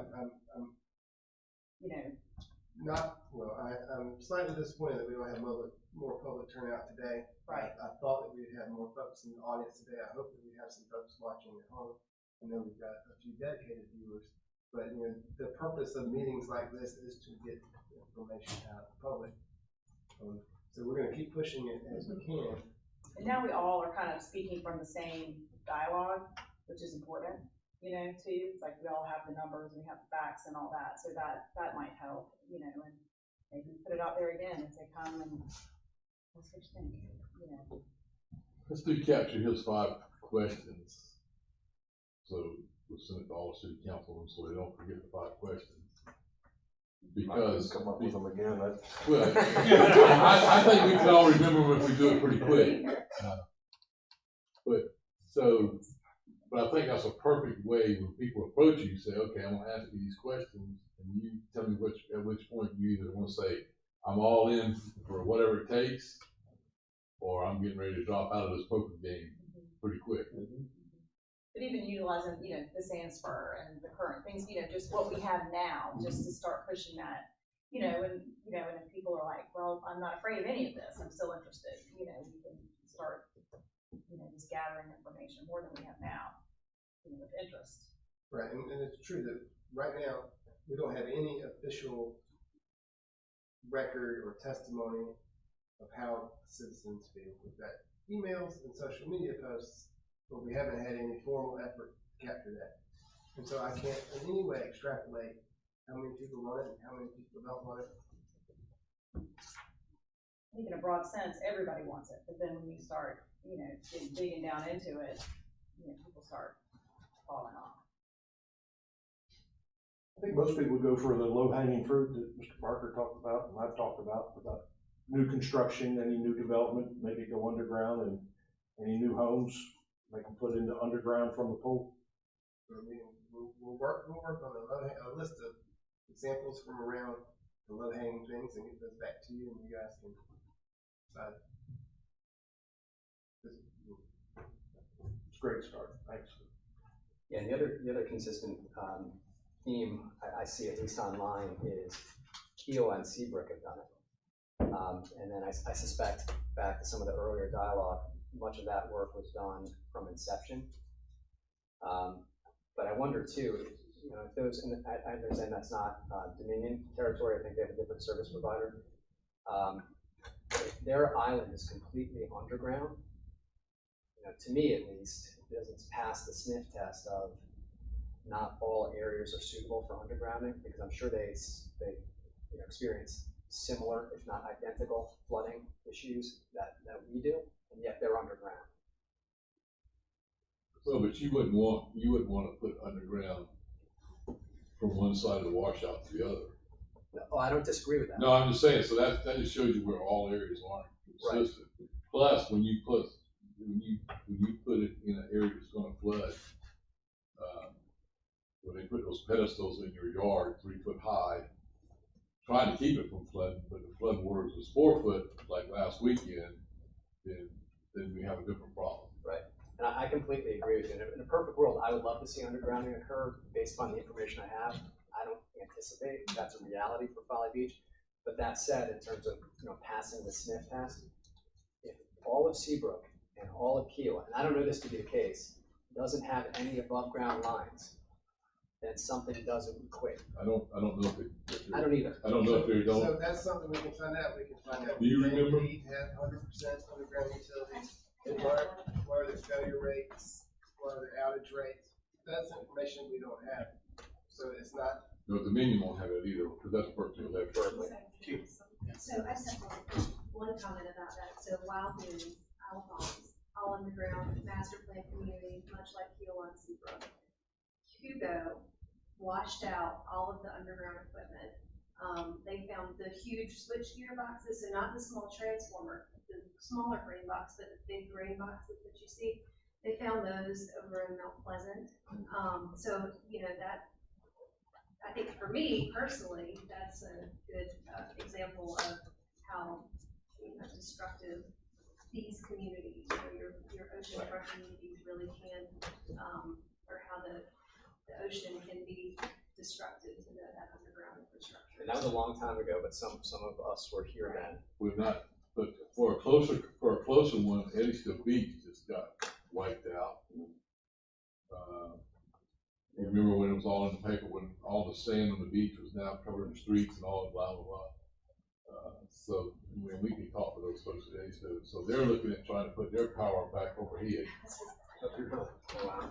slightly disappointed that we don't have more public turnout today. Right. I thought that we'd have more folks in the audience today. I hope that we have some folks watching at home. I know we've got a few dedicated viewers, but the purpose of meetings like this is to get information out of the public. So we're going to keep pushing it as we can. And now we all are kind of speaking from the same dialogue, which is important, too. It's like we all have the numbers, we have the facts and all that, so that might help, and maybe put it out there again if they come and what's what you think, Let's do capture his 5 questions. So we'll send it to all the city councilmen so they don't forget the 5 questions. Because come up with them again. Well, I think we can all remember them if we do it pretty quick. But I think that's a perfect way when people approach you, say, okay, I'm gonna ask you these questions, and you tell me at which point you either want to say, I'm all in for whatever it takes, or I'm getting ready to drop out of this poker game pretty quick. But even utilizing, the Sandsper and the current things, just what we have now, just to start pushing that, and if people are like, well, I'm not afraid of any of this, I'm still interested, we can start, just gathering information more than we have now, with interest. Right, and it's true that right now, we don't have any official record or testimony of how citizens feel. We've got emails and social media posts, but we haven't had any formal effort to capture that. And so I can't in any way extrapolate how many people want it and how many people don't want it. I think in a broad sense, everybody wants it, but then when you start, digging down into it, people start falling off. I think most people go for the low-hanging fruit that Mr. Parker talked about, and I've talked about new construction, any new development, make it go underground, and any new homes, make them put into underground from the pole. We'll work on a list of examples from around the low-hanging things and get those back to you, and you guys can decide. It's a great start, thanks. Yeah, and the other consistent theme I see, at least online, is Keel and Seabrook have done it. And then I suspect, back to some of the earlier dialogue, much of that work was done from inception. But I wonder too, if those, and I understand that's not Dominion territory, I think they have a different service provider. Their island is completely underground. To me at least, it doesn't pass the sniff test of not all areas are suitable for undergrounding, because I'm sure they experience similar, if not identical, flooding issues that we do, and yet they're underground. Well, but you wouldn't want to put underground from one side of the washout to the other. Oh, I don't disagree with that. No, I'm just saying, so that just shows you where all areas aren't the system. Plus, when you put it in an area that's gonna flood, when they put those pedestals in your yard, 3 foot high, trying to keep it from flooding, but the flood waters was 4 foot, like last weekend, then we have a different problem. Right, and I completely agree with you. In a perfect world, I would love to see undergrounding occur based on the information I have. I don't anticipate that's a reality for Folly Beach. But that said, in terms of, passing the sniff test, if all of Seabrook and all of Kiowa, and I don't know this to be the case, doesn't have any above ground lines, then something doesn't equate. I don't know if I don't either. I don't know if they don't. So that's something we can find out. We can find out. Do you if they remember? need to have 100% underground utilities, and what are their failure rates, what are their outage rates? That's information we don't have. So it's not. No, Dominion won't have it either, because that's Berkeley Electric. So I just have one comment about that. So Wild Moons, Alphonse, all underground, master plan community, much like Kiowa and Seabrook. Hugo washed out all of the underground equipment. They found the huge switchgear boxes, so not the small transformer, the smaller grain box, but the big grain boxes that you see. They found those over in Mount Pleasant. So, that, I think for me personally, that's a good example of how destructive these communities, your oceanfront communities really can, or how the ocean can be destructive to that underground infrastructure. And that was a long time ago, but some of us were here then. We're not, but for a closer one, Eddystone Beach just got wiped out. You remember when it was all in the paper, when all the sand on the beach was now covering the streets and all the blah, blah, blah. So, we can talk to those folks today, so they're looking at trying to put their power back over here. Wow.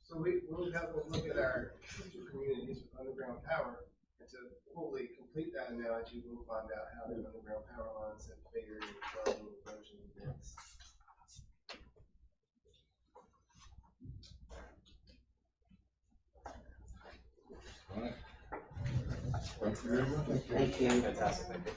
So we'll have to look at our future communities with underground power, and to fully complete that analogy, we'll find out how the underground power lines have fared in flooding and erosion events. All right. Thank you very much. Thank you. Fantastic, thank you.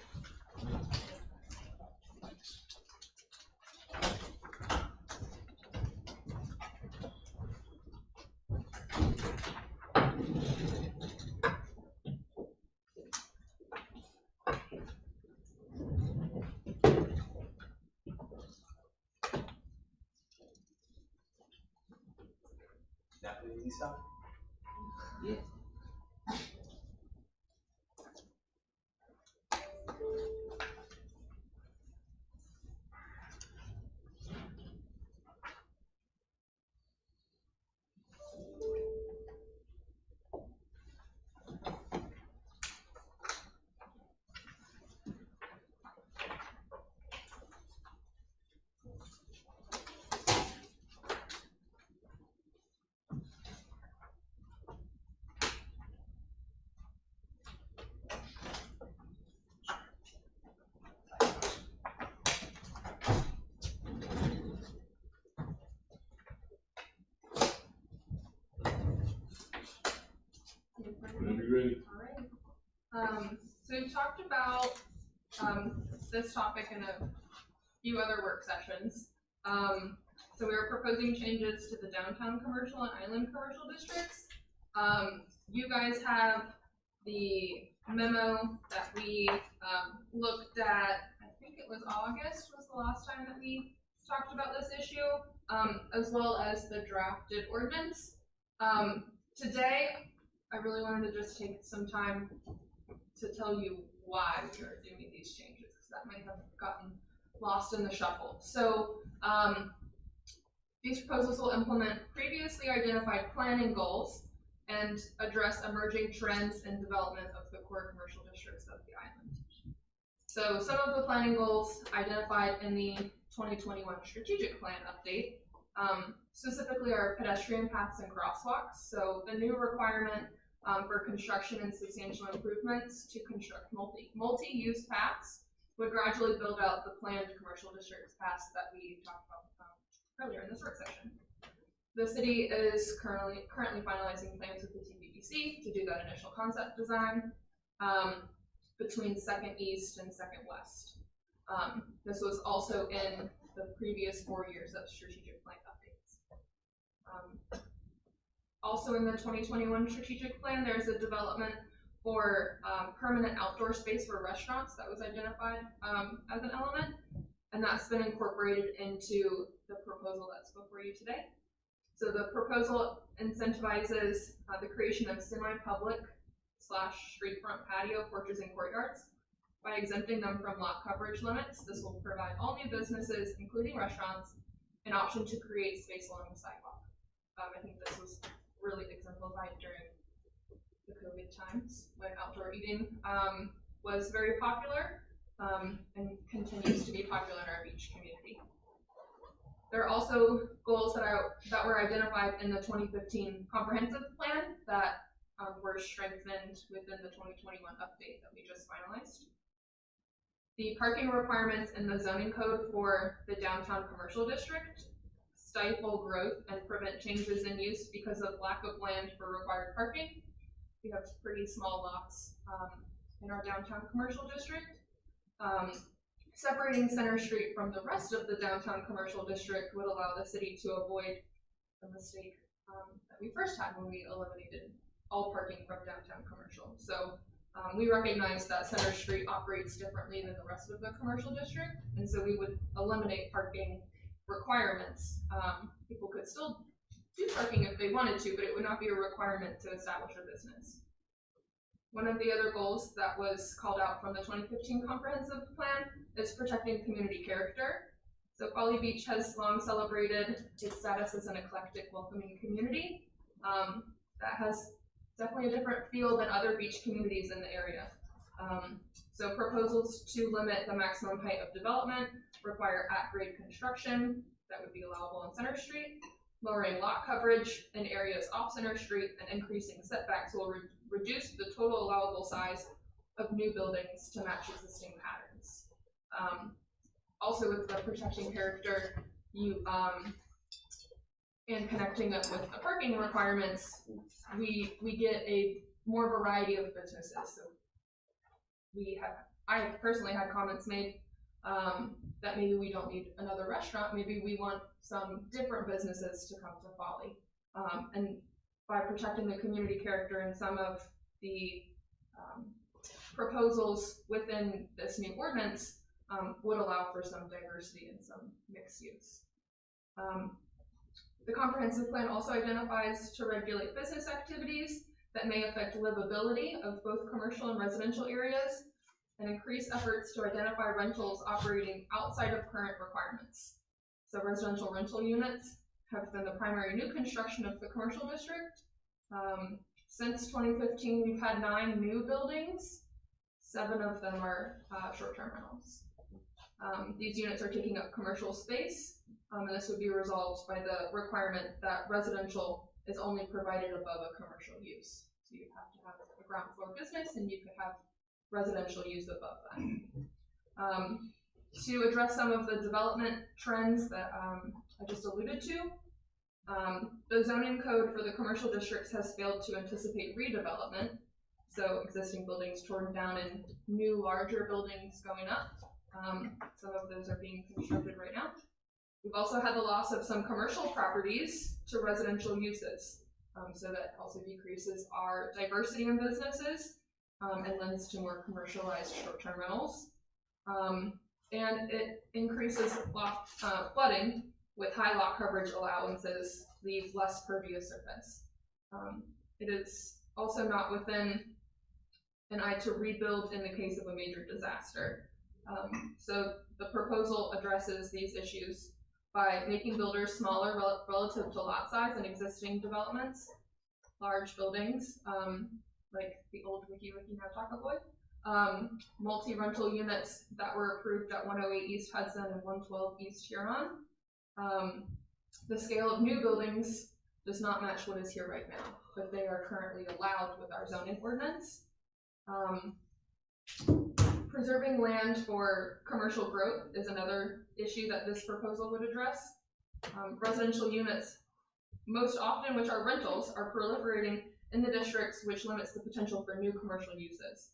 That the easy stuff? Yeah. Whenever you're ready. So we've talked about, this topic in a few other work sessions. So we were proposing changes to the downtown commercial and island commercial districts. You guys have the memo that we, looked at, I think it was August was the last time that we talked about this issue, as well as the drafted ordinance. Today, I really wanted to just take some time to tell you why we are doing these changes, because that might have gotten lost in the shuffle. So these proposals will implement previously identified planning goals and address emerging trends and development of the core commercial districts of the island. So some of the planning goals identified in the 2021 strategic plan update specifically are pedestrian paths and crosswalks. So the new requirement for construction and substantial improvements to construct multi-use paths would gradually build out the planned commercial districts paths that we talked about earlier in this work session. The city is currently finalizing plans with the TBBC to do that initial concept design between 2nd East and 2nd West. This was also in the previous 4 years of strategic plan updates. Also in the 2021 strategic plan, there's a development for permanent outdoor space for restaurants that was identified as an element, and that's been incorporated into the proposal that's before you today. So the proposal incentivizes the creation of semi-public / streetfront patio, porches, and courtyards. By exempting them from lot coverage limits, this will provide all new businesses, including restaurants, an option to create space along the sidewalk. I think this was really exemplified during the COVID times when outdoor eating was very popular and continues to be popular in our beach community. There are also goals that were identified in the 2015 comprehensive plan that were strengthened within the 2021 update that we just finalized. The parking requirements in the zoning code for the downtown commercial district stifle growth and prevent changes in use because of lack of land for required parking. We have pretty small lots in our downtown commercial district. Separating Center Street from the rest of the downtown commercial district would allow the city to avoid the mistake that we first had when we eliminated all parking from downtown commercial. So we recognize that Center Street operates differently than the rest of the commercial district, and so we would eliminate parking requirements. People could still do parking if they wanted to, but it would not be a requirement to establish a business. One of the other goals that was called out from the 2015 comprehensive plan is protecting community character. So Folly Beach has long celebrated its status as an eclectic, welcoming community that has definitely a different feel than other beach communities in the area. So proposals to limit the maximum height of development require at-grade construction that would be allowable on Center Street, lowering lot coverage in areas off Center Street, and increasing setbacks will reduce the total allowable size of new buildings to match existing patterns. Also with the protecting character, and connecting up with the parking requirements, we get a more variety of businesses. So I personally had comments made that maybe we don't need another restaurant, maybe we want some different businesses to come to Folly. And by protecting the community character in some of the proposals within this new ordinance would allow for some diversity and some mixed use. The comprehensive plan also identifies to regulate business activities that may affect livability of both commercial and residential areas, and increase efforts to identify rentals operating outside of current requirements. So residential rental units have been the primary new construction of the commercial district. Since 2015, we've had 9 new buildings. 7 of them are short-term rentals. These units are taking up commercial space, and this would be resolved by the requirement that residential is only provided above a commercial use. So you have to have a ground floor business, and you could have residential use above that. To address some of the development trends that I just alluded to, the zoning code for the commercial districts has failed to anticipate redevelopment, so existing buildings torn down and new larger buildings going up. Some of those are being constructed right now. We've also had the loss of some commercial properties to residential uses, so that also decreases our diversity in businesses and lends to more commercialized short-term rentals. And it increases flooding with high lot coverage allowances, leave less pervious surface. It is also not within an eye to rebuild in the case of a major disaster. So the proposal addresses these issues by making builders smaller relative to lot size in existing developments, large buildings, like the old Wiki Now Taco Boy, multi-rental units that were approved at 108 East Hudson and 112 East Huron. The scale of new buildings does not match what is here right now, but they are currently allowed with our zoning ordinance. Preserving land for commercial growth is another issue that this proposal would address. Residential units, most often which are rentals, are proliferating in the districts, which limits the potential for new commercial uses.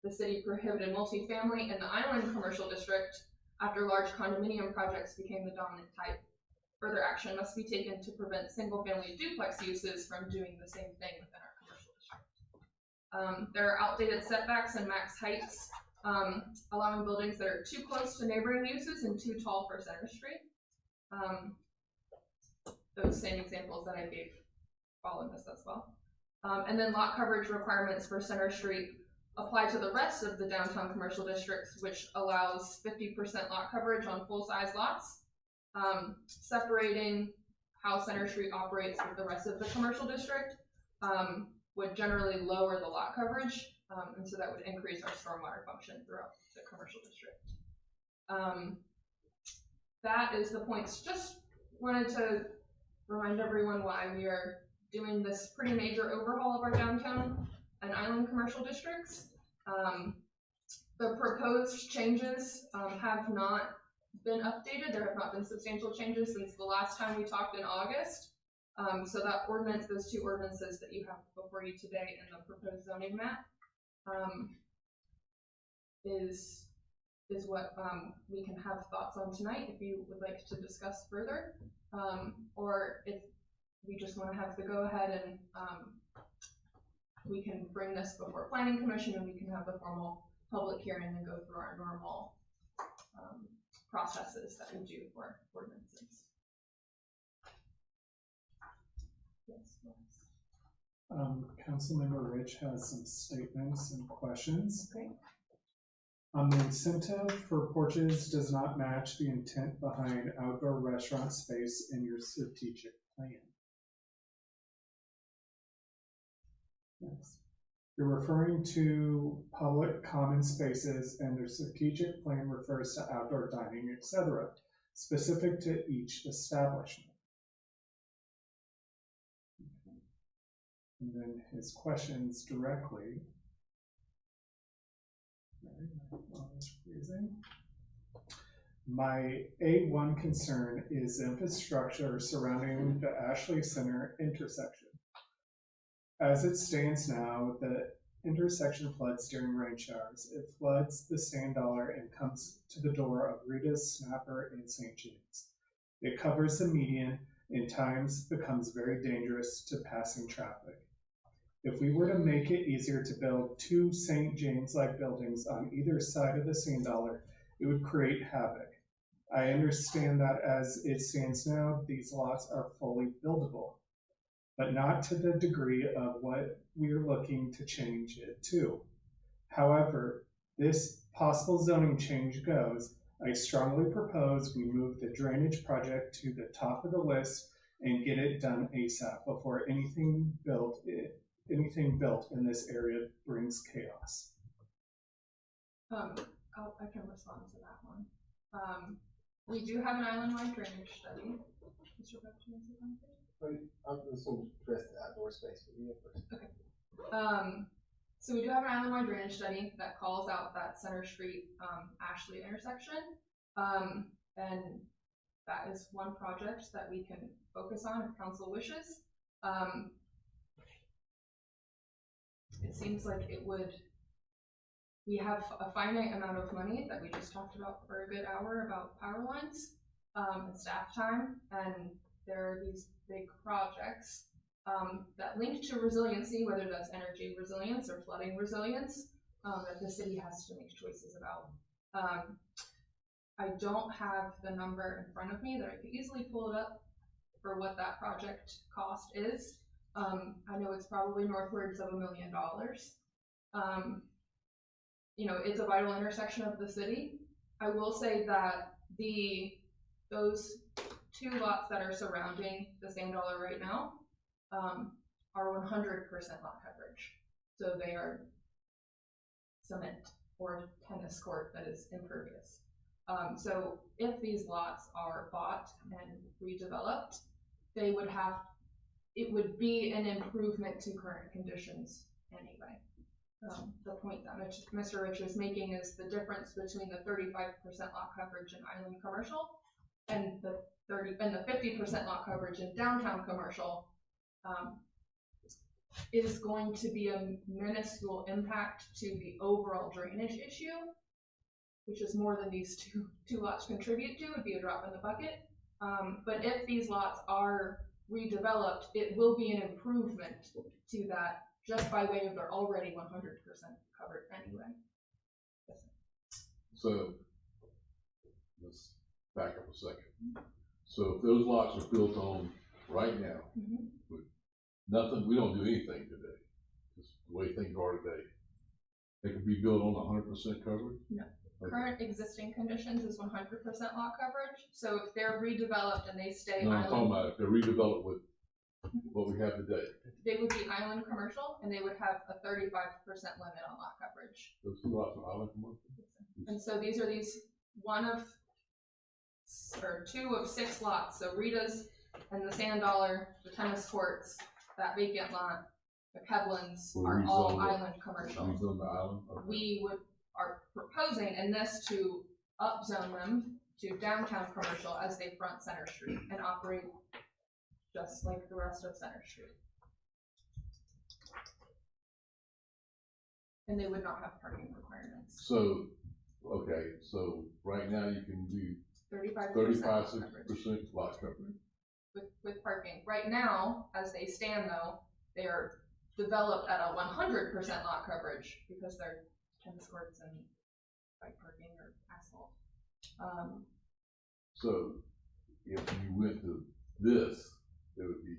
The city prohibited multifamily in the Island Commercial District, After large condominium projects became the dominant type, further action must be taken to prevent single-family duplex uses from doing the same thing within our commercial district. There are outdated setbacks and max heights, allowing buildings that are too close to neighboring uses and too tall for Center Street. Those same examples that I gave fall in this as well. And then lot coverage requirements for Center Street apply to the rest of the downtown commercial districts, which allows 50% lot coverage on full-size lots, separating how Center Street operates with the rest of the commercial district would generally lower the lot coverage, and so that would increase our stormwater function throughout the commercial district. That is the points. Just wanted to remind everyone why we are doing this pretty major overhaul of our downtown and island commercial districts. The proposed changes have not been updated. There have not been substantial changes since the last time we talked in August. So that ordinance, those two ordinances that you have before you today and the proposed zoning map is what we can have thoughts on tonight if you would like to discuss further, or if we just want to have the go ahead and we can bring this before Planning Commission and we can have the formal public hearing and go through our normal processes that we do for ordinances. Yes, Councilmember Rich has some statements and questions. Great. The incentive for porches does not match the intent behind outdoor restaurant space in your strategic plan. Yes. You're referring to public common spaces and their strategic plan refers to outdoor dining, etc., specific to each establishment. Okay. And then his questions directly. My A1 concern is infrastructure surrounding the Ashley Center intersection. As it stands now, the intersection floods during rain showers. It floods the Sand Dollar and comes to the door of Rita's, Snapper, and St. James. It covers the median and times becomes very dangerous to passing traffic. If we were to make it easier to build two St. James-like buildings on either side of the Sand Dollar, it would create havoc. I understand that as it stands now, these lots are fully buildable, but not to the degree of what we're looking to change it to. However, this possible zoning change goes, I strongly propose we move the drainage project to the top of the list and get it done ASAP before anything built in this area brings chaos. I can respond to that one. We do have an island-wide drainage study. Mr. Bachelor, I'm just going to address the outdoor space for you first. Okay. So we do have an island-wide drainage study that calls out that Center Street Ashley intersection. And that is one project that we can focus on if council wishes. It seems like it would, we have a finite amount of money that we just talked about for a good hour about power lines and staff time, and there are these big projects that link to resiliency, whether that's energy resilience or flooding resilience, that the city has to make choices about. I don't have the number in front of me that I could easily pull it up for what that project cost is. I know it's probably northwards of $1 million. You know, it's a vital intersection of the city. I will say that those two lots that are surrounding the Sand Dollar right now are 100% lot coverage. So they are cement or tennis court that is impervious. So if these lots are bought and redeveloped, it would be an improvement to current conditions anyway. The point that Mr. Rich is making is the difference between the 35% lot coverage in island commercial and the 50% lot coverage in downtown commercial is going to be a minuscule impact to the overall drainage issue. which is more than these two lots contribute to, would be a drop in the bucket. But if these lots are redeveloped, it will be an improvement to that just by way of they're already 100% covered anyway. So, let's back up a second. So if those lots are built on right now, Mhm. with nothing, we don't do anything today, just the way things are today, they can be built on 100% coverage? No. Okay. Current existing conditions is 100% lot coverage, so if they're redeveloped and they stay No, I'm talking island, about if they're redeveloped with what we have today, they would be island commercial, and they would have a 35% limit on lot coverage. those two lots are island commercial? And so these are two of 6 lots, so Rita's and the Sand Dollar, the tennis courts, that vacant lot, the Kevlins Were are all rezoned- island commercial. Rezoned the island? Okay. We are proposing in this to upzone them to downtown commercial as they front Center Street and operate just like the rest of Center Street. And they would not have parking requirements. So, okay, so right now you can do 35% coverage 35% lot coverage. with parking. Right now, as they stand though, they are developed at a 100% lot coverage because they're tennis courts and bike parking or asphalt. So if you went to this, it would be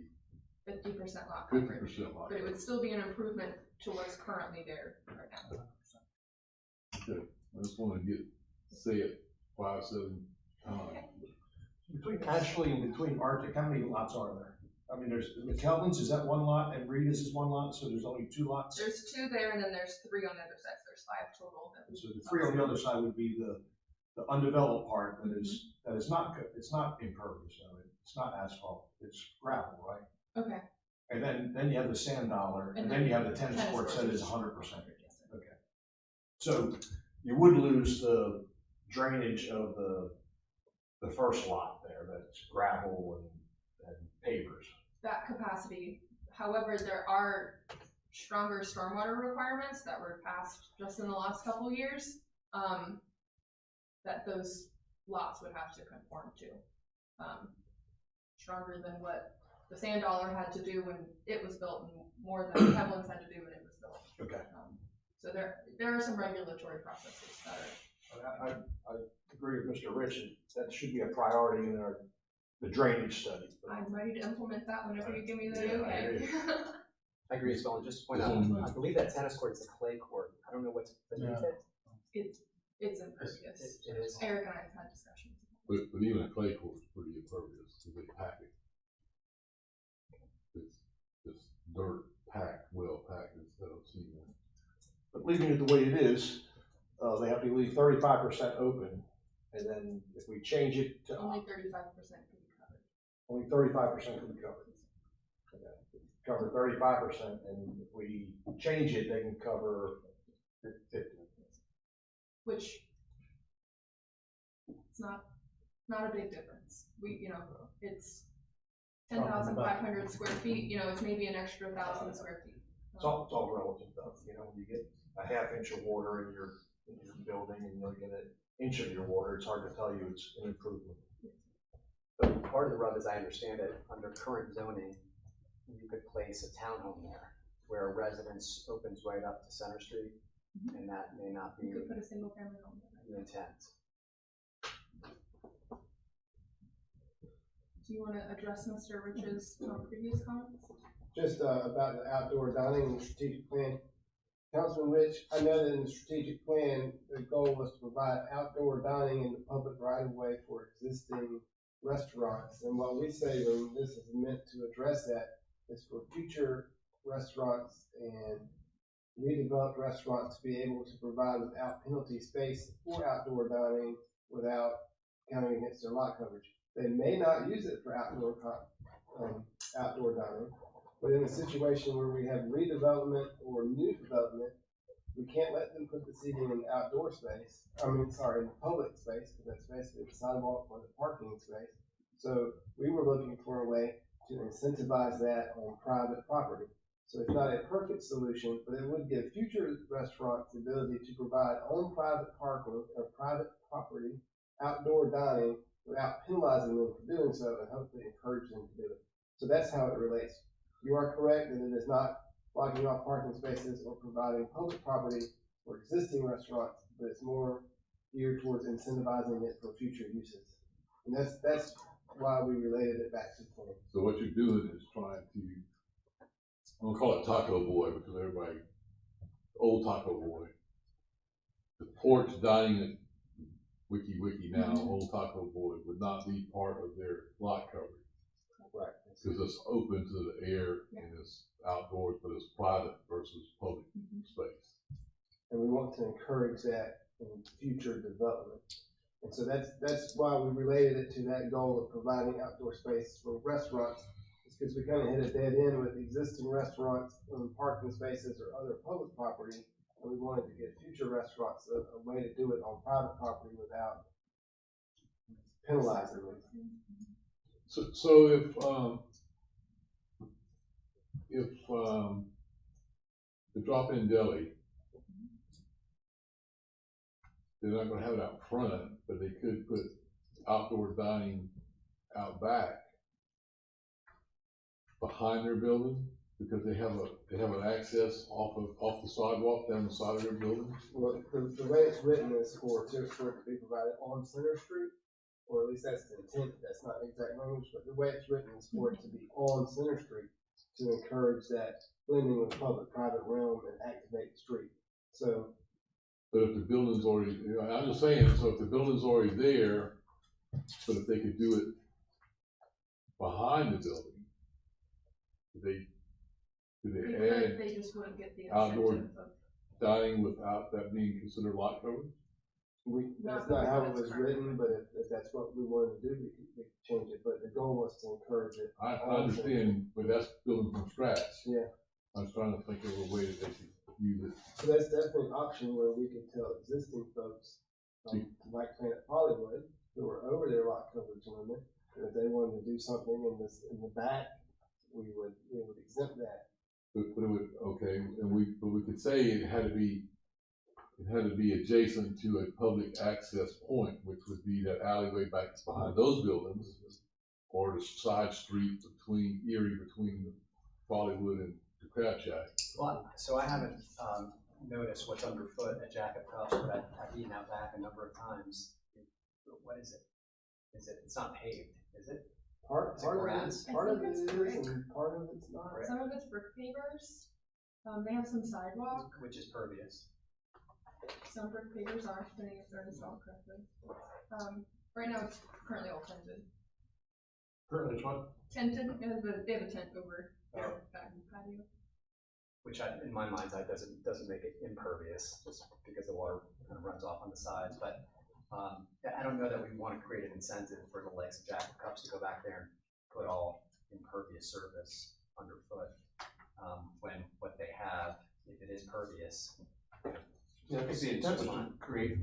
50% lot 50% coverage. lot But it would coverage. still be an improvement to what's currently there right now. Okay, I just wanna say it 5, 7 times. Between Ashley and between Arctic, how many lots are there? I mean, there's McKelvin's, is that one lot, and Rita's is one lot, so there's only 2 lots? There's 2 there and then there's 3 on the other side, so there's 5 total. So the 3 on the other side would be the undeveloped part that is not, it's not impervious, I mean, it's not asphalt, it's gravel, right? Okay. And then you have the Sand Dollar, and then you have the tennis courts that is 100%. Okay. So you would lose the drainage of the first lot there, that's gravel and pavers. That capacity. However, there are stronger stormwater requirements that were passed just in the last couple years, that those lots would have to conform to. Stronger than what the Sand Dollar had to do when it was built, and more than Kevlin's had to do when it was built. Okay. So there are some regulatory processes that are. I agree with Mr. Rich, that should be a priority in the drainage study. I'm ready to implement that whenever you give me the Yeah, okay. I agree as well, and just to point out, I believe that tennis court is a clay court, I don't know what's beneath it. It's impervious. It is. Eric and I have had discussions. But even a clay court is pretty impervious, because they pack it. It's dirt packed, well packed instead of cement. But leaving it the way it is, they have to leave 35% open, and then if we change it to Only 35% can be covered. only 35% can be covered. Okay. Cover 35%, and if we change it, they can cover 50. Which it's not a big difference. It's 10,500 square feet, it's maybe an extra 1,000 square feet. It's all relative though, when you get a half inch of water in your building and you get an inch of your water, it's hard to tell you it's an improvement. But part of the rub, as I understand it, under current zoning, you could place a townhome there where a residence opens right up to Center Street, and that may not be You could put a single family home there. the intent. Do you want to address Mr. Rich's previous comments? Just about the outdoor dining and the strategic plan. Councilman Rich, I know that in the strategic plan, the goal was to provide outdoor dining in the public right of way for existing restaurants. And what we say when this is meant to address that is for future restaurants and redeveloped restaurants to be able to provide without penalty space for outdoor dining without counting against their lot coverage. They may not use it for outdoor dining, but in a situation where we have redevelopment or new development, we can't let them put the seating in the outdoor space. In the public space, because that's basically the sidewalk or the parking space. So we were looking for a way to incentivize that on private property. So it's not a perfect solution, but it would give future restaurants the ability to provide on private parking or private property, outdoor dining without penalizing them for doing so and hopefully encourage them to do it. So that's how it relates. You are correct that it is not blocking off parking spaces or providing public property for existing restaurants, but it's more geared towards incentivizing it for future uses. And that's why we related it back to the plan. So what you're doing is trying to, I'm gonna call it Taco Boy because everybody, old Taco Boy. The porch dining at Wiki now, old Taco Boy would not be part of their lot coverage. Right. Because it's open to the air and it's outdoors, but it's private versus public space. And we want to encourage that in future development. And so that's why we related it to that goal of providing outdoor space for restaurants. It's because we kind of hit a dead end with existing restaurants on parking spaces or other public property. And we wanted to give future restaurants a way to do it on private property without penalizing them. So if the drop-in deli, they're not gonna have it out front, but they could put outdoor dining out back behind their building because they have an access off the sidewalk down the side of their building. Well, the way it's written is for it to be provided on Center Street, or at least that's the intent. That's not the exact language, but the way it's written is for it to be on Center Street to encourage that blending of public-private realm and activate the street. So, But if the building's already, I'm just saying, so if the building's already there, but if they could do it behind the building, do they add They just wouldn't get the outdoor incentive of. dining without that being considered lot coverage? that's not how it was written, but if that's what we wanted to do, we could change it. But the goal was to encourage it. I understand, but that's building from scratch. Yeah. I was trying to think of a way that they could use it. So that's definitely an option where we could tell existing folks, like Planet Hollywood, who are over their lot coverage limit, that if they wanted to do something in the back, we would exempt that. But it would, okay, but we could say it had to be adjacent to a public access point, which would be that alleyway back behind those buildings, or the side street between Follywood and the Crab Shack. Well, so I haven't, noticed what's underfoot at Jack of Cups, but I've eaten out back a number of times. What is it? It's not paved, is it? Part of it is, I think it's brick. and part of it's not. Brick. Some of it's brick pavers. They have some sidewalk. Which is pervious. Some brick pavers are, depending if they're installed correctly. Right now it's currently all tinted. Currently, it's what? Tinted, they have a tent over their back patio. Which in my mind's eye doesn't make it impervious, just because the water kind of runs off on the sides, but I don't know that we want to create an incentive for the likes of Jack of Cups to go back there and put all impervious surface underfoot, when what they have, if it is pervious. Yeah, I think the intent is to create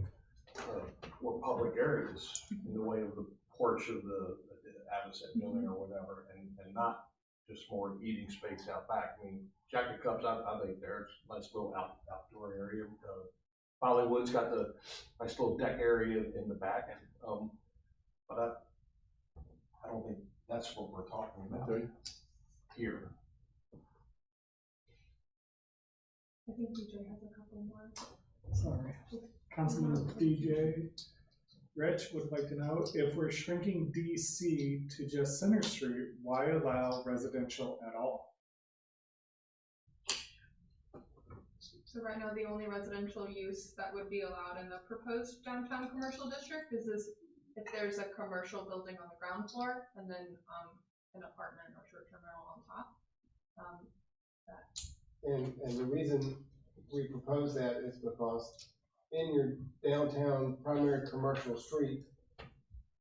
more public areas in the way of the porch of the Avocet building or whatever, and not just more eating space out back. I mean, Jack of Cups, I think there's a nice little outdoor area. Hollywood's got the nice little deck area in the back, but I don't think that's what we're talking about here. I think DJ has a couple more. Sorry. Councilman DJ Rich would like to know, if we're shrinking DC to just Center Street, why allow residential at all? So right now, the only residential use that would be allowed in the proposed downtown commercial district is this, if there's a commercial building on the ground floor and then an apartment or short-term rental on top. And the reason we propose that is because in your downtown primary commercial street,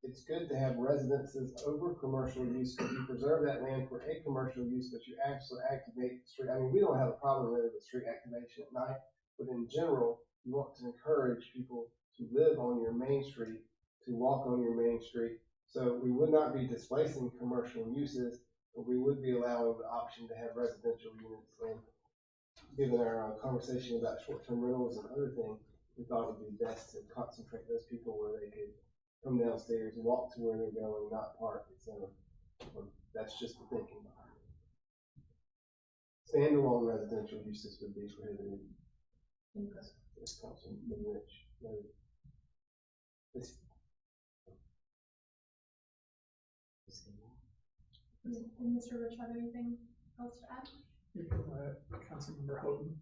it's good to have residences over commercial use because you preserve that land for a commercial use, but you actually activate the street. I mean, we don't have a problem really with street activation at night, but in general, you want to encourage people to live on your main street, to walk on your main street. So we would not be displacing commercial uses, we would be allowing the option to have residential units. And given our conversation about short-term rentals and other things, we thought it would be best to concentrate those people where they could come downstairs, walk to where they're going, not park, etc. That's just the thinking behind it. Standalone residential uses would be prohibited. This Councilman Rich noted. Did Mr. Rich have anything else to add? You can let Councilmember Houghton.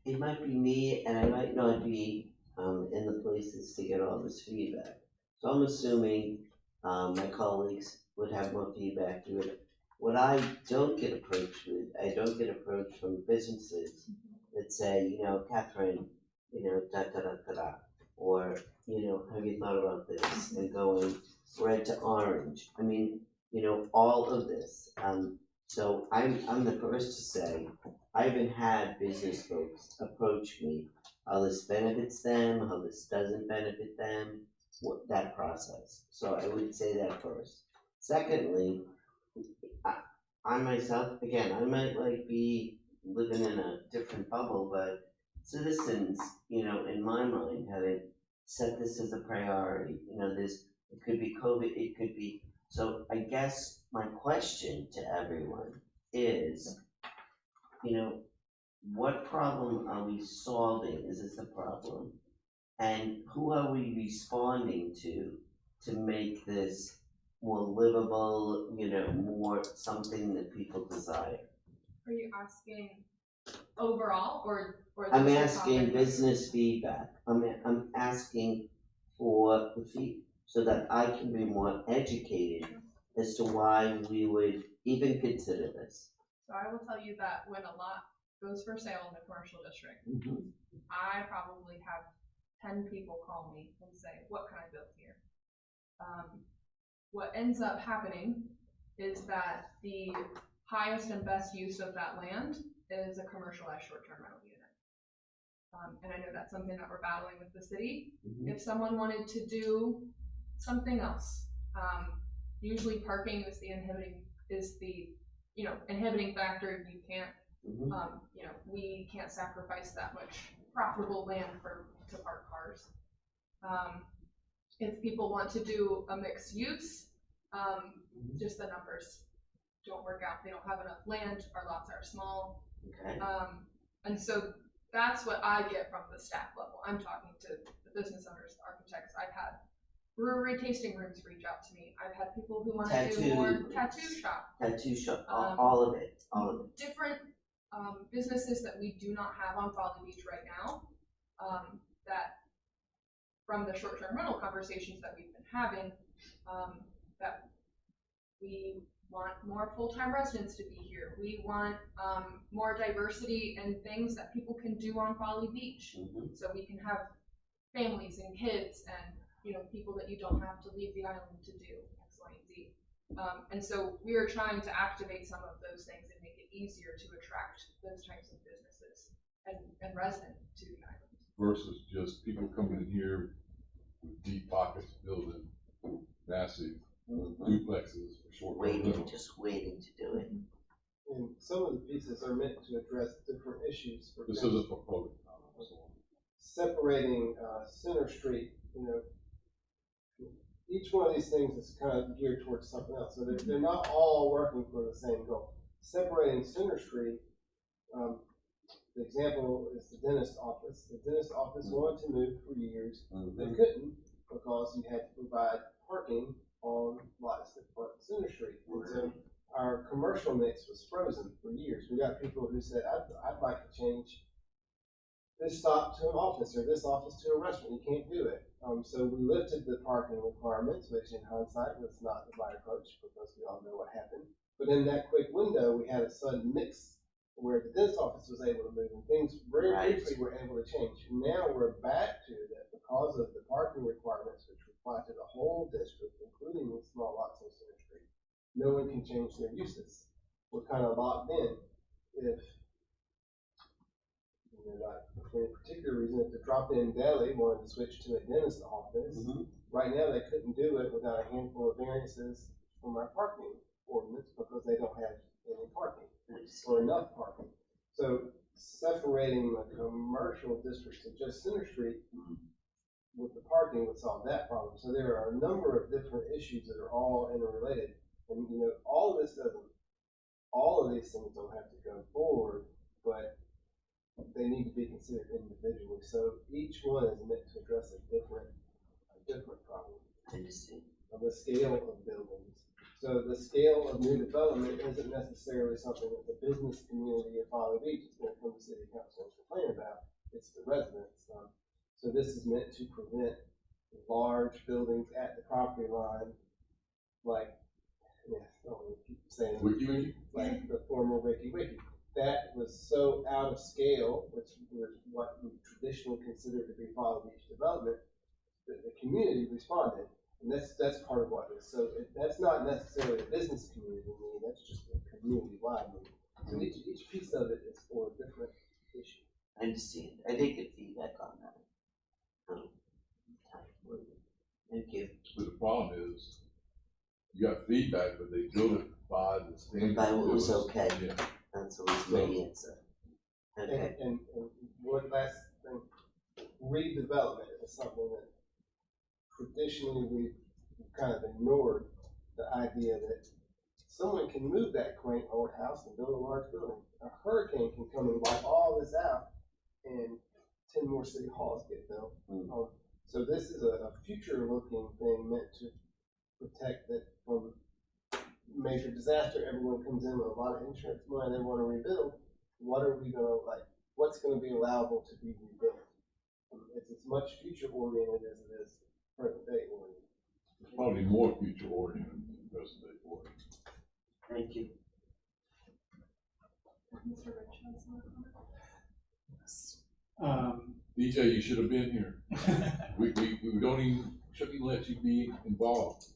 It might be me, and I might not be in the places to get all this feedback. So I'm assuming my colleagues would have more feedback to it. What I don't get approached with, I don't get approached from businesses that say, you know, Catherine, you know, da da da da da, or, you know, have you thought about this? And going red to orange. I mean, you know, all of this. So I'm the first to say, I haven't had business folks approach me, how this benefits them, how this doesn't benefit them, that process. So I would say that first. Secondly, I myself, again, I might like be living in a different bubble, but citizens, you know, in my mind, haven't set this as a priority. You know, it could be COVID, it could be, so I guess my question to everyone is, you know, what problem are we solving? Is this a problem? And who are we responding to make this more livable, you know, more something that people desire? Are you asking overall or I'm this asking topic? business feedback. I'm asking for the so that I can be more educated as to why we would even consider this. So I will tell you that when a lot goes for sale in the commercial district, I probably have 10 people call me and say, what can I build here? What ends up happening is that the highest and best use of that land is a commercialized short-term rental unit. And I know that's something that we're battling with the city. If someone wanted to do something else, usually parking is the inhibiting factor. You can't, we can't sacrifice that much profitable land to park cars. If people want to do a mixed use, just the numbers don't work out. They don't have enough land. Our lots are small. Okay. And so that's what I get from the staff level. I'm talking to the business owners, the architects. I've had brewery tasting rooms reach out to me. I've had people who want to do more tattoo shop, all of it. Different businesses that we do not have on Folly Beach right now, that from the short-term rental conversations that we've been having, that we want more full-time residents to be here. We want more diversity and things that people can do on Folly Beach. So we can have families and kids and, you know, people that you don't have to leave the island to do X, Y, and Z. And so we are trying to activate some of those things and make it easier to attract those types of businesses and residents to the island. Versus just people coming in here with deep pockets building massive duplexes for short term. Just waiting to do it. And some of the pieces are meant to address different issues. For This isn't for COVID. Separating Center Street, you know, each one of these things is kind of geared towards something else. So they're not all working for the same goal. Separating Center Street, the example is the dentist office. The dentist office wanted to move for years. They couldn't because you had to provide parking on lots that front Center Street. And so our commercial mix was frozen for years. We got people who said, I'd like to change this stop to an office or this office to a restaurant. You can't do it. So we lifted the parking requirements, which in hindsight was not the right approach because we all know what happened. But in that quick window, we had a sudden mix where the dentist office was able to move and things very briefly were able to change. Now we're back to that because of the parking requirements, which apply to the whole district, including the small lots on Center Street. No one can change their uses. We're kind of locked in. If for a particular reason, if the drop-in deli wanted to switch to a dentist office, right now they couldn't do it without a handful of variances from our parking ordinance because they don't have any parking or enough parking. So separating the commercial district to just Center Street with the parking would solve that problem. So there are a number of different issues that are all interrelated. And, you know, all of these things don't have to go forward, but they need to be considered individually. So each one is meant to address a different problem. Of the scale of buildings. So the scale of new development isn't necessarily something that the business community of Folly Beach is going to come to city council and complain about. It's the residents. So this is meant to prevent large buildings at the property line, like, keep saying, like the former Wiki. That was so out of scale, which was what we traditionally considered to be Folly Beach development, that the community responded. And that's part of what it is. So that's not necessarily a business community need, that's just a community-wide need. So each piece of it is for a different issue. I understand. I did get feedback on that. Thank you. But the problem is, you got feedback, but they built it by the standard. By what was okay. Yeah. That's always my answer. Okay. And one last thing, redevelopment is something that traditionally we've kind of ignored, the idea that someone can move that quaint old house and build a large building. A hurricane can come and wipe all this out and 10 more city halls get built. So this is a future-looking thing meant to protect that from major disaster. Everyone comes in with a lot of insurance money, they want to rebuild. What are we going to, what's going to be allowable to be rebuilt? It's as much future-oriented as it is present-day oriented. It's probably more future-oriented than present-day oriented. Thank you. Mr. Rich has more comments? DJ, you should have been here. we shouldn't even let you be involved.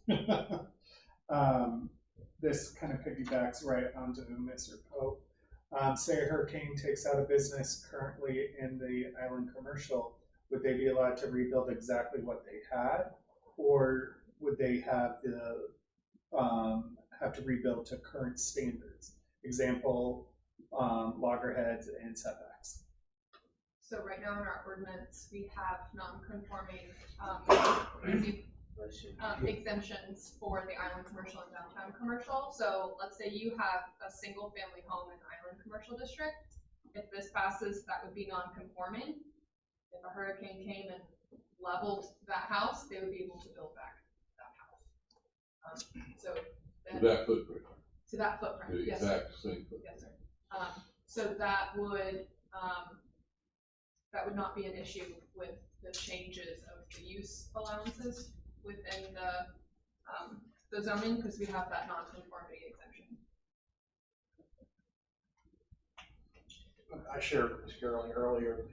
This kind of piggybacks right onto Mr. Pope. Say a hurricane takes out a business currently in the island commercial, would they be allowed to rebuild exactly what they had? Or would they have to rebuild to current standards? Example, loggerheads and setbacks. So right now in our ordinance, we have non-conforming, exemptions for the island commercial and downtown commercial. So let's say you have a single family home in island commercial district. If this passes, that would be non-conforming. If a hurricane came and leveled that house, they would be able to build back that house. To that footprint. To that footprint, The yes, exact sir. same footprint. Yes, sir. So that would not be an issue with the changes of the use allowances within the zoning, because we have that non-conformity exemption. I shared with Ms. Gerling earlier,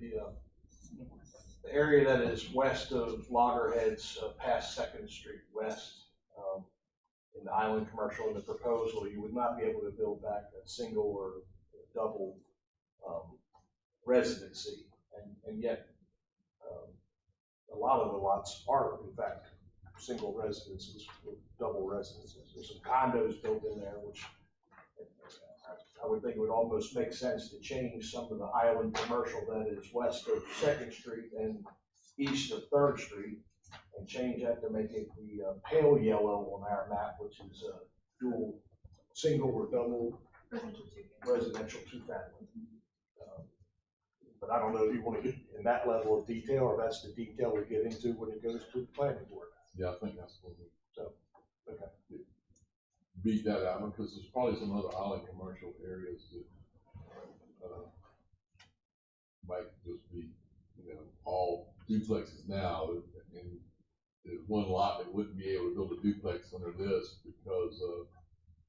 the area that is west of Loggerheads, past 2nd Street West, in the island commercial, in the proposal, you would not be able to build back a single or double residency. And yet, a lot of the lots are, in fact, single residences with double residences. There's some condos built in there, which I would think it would almost make sense to change some of the island commercial that is west of 2nd Street and east of 3rd Street, and change that to make it the pale yellow on our map, which is dual, single or double residential two-family. But I don't know if you want to get in that level of detail, or that's the detail we get into when it goes to the planning board. Yeah, I think that's what we. So, okay. Beat that out, because there's probably some other island commercial areas that might just be, all duplexes now, and there's one lot that wouldn't be able to build a duplex under this because of.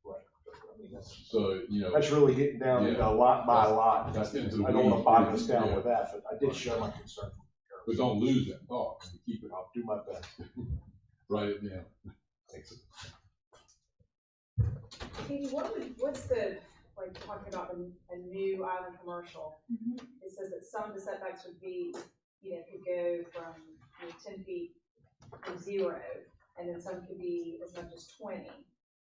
Right. I mean, so, that's really getting down to lot by lot. That's into I don't want to bog us down yeah. with that, but I did share my concern. But don't lose that thought, keep it. I'll do my best. Write it down. Thanks. Katie, what's the, talking about a new island commercial? It says that some of the setbacks would be, could go from 10 feet from 0, and then some could be as much as 20.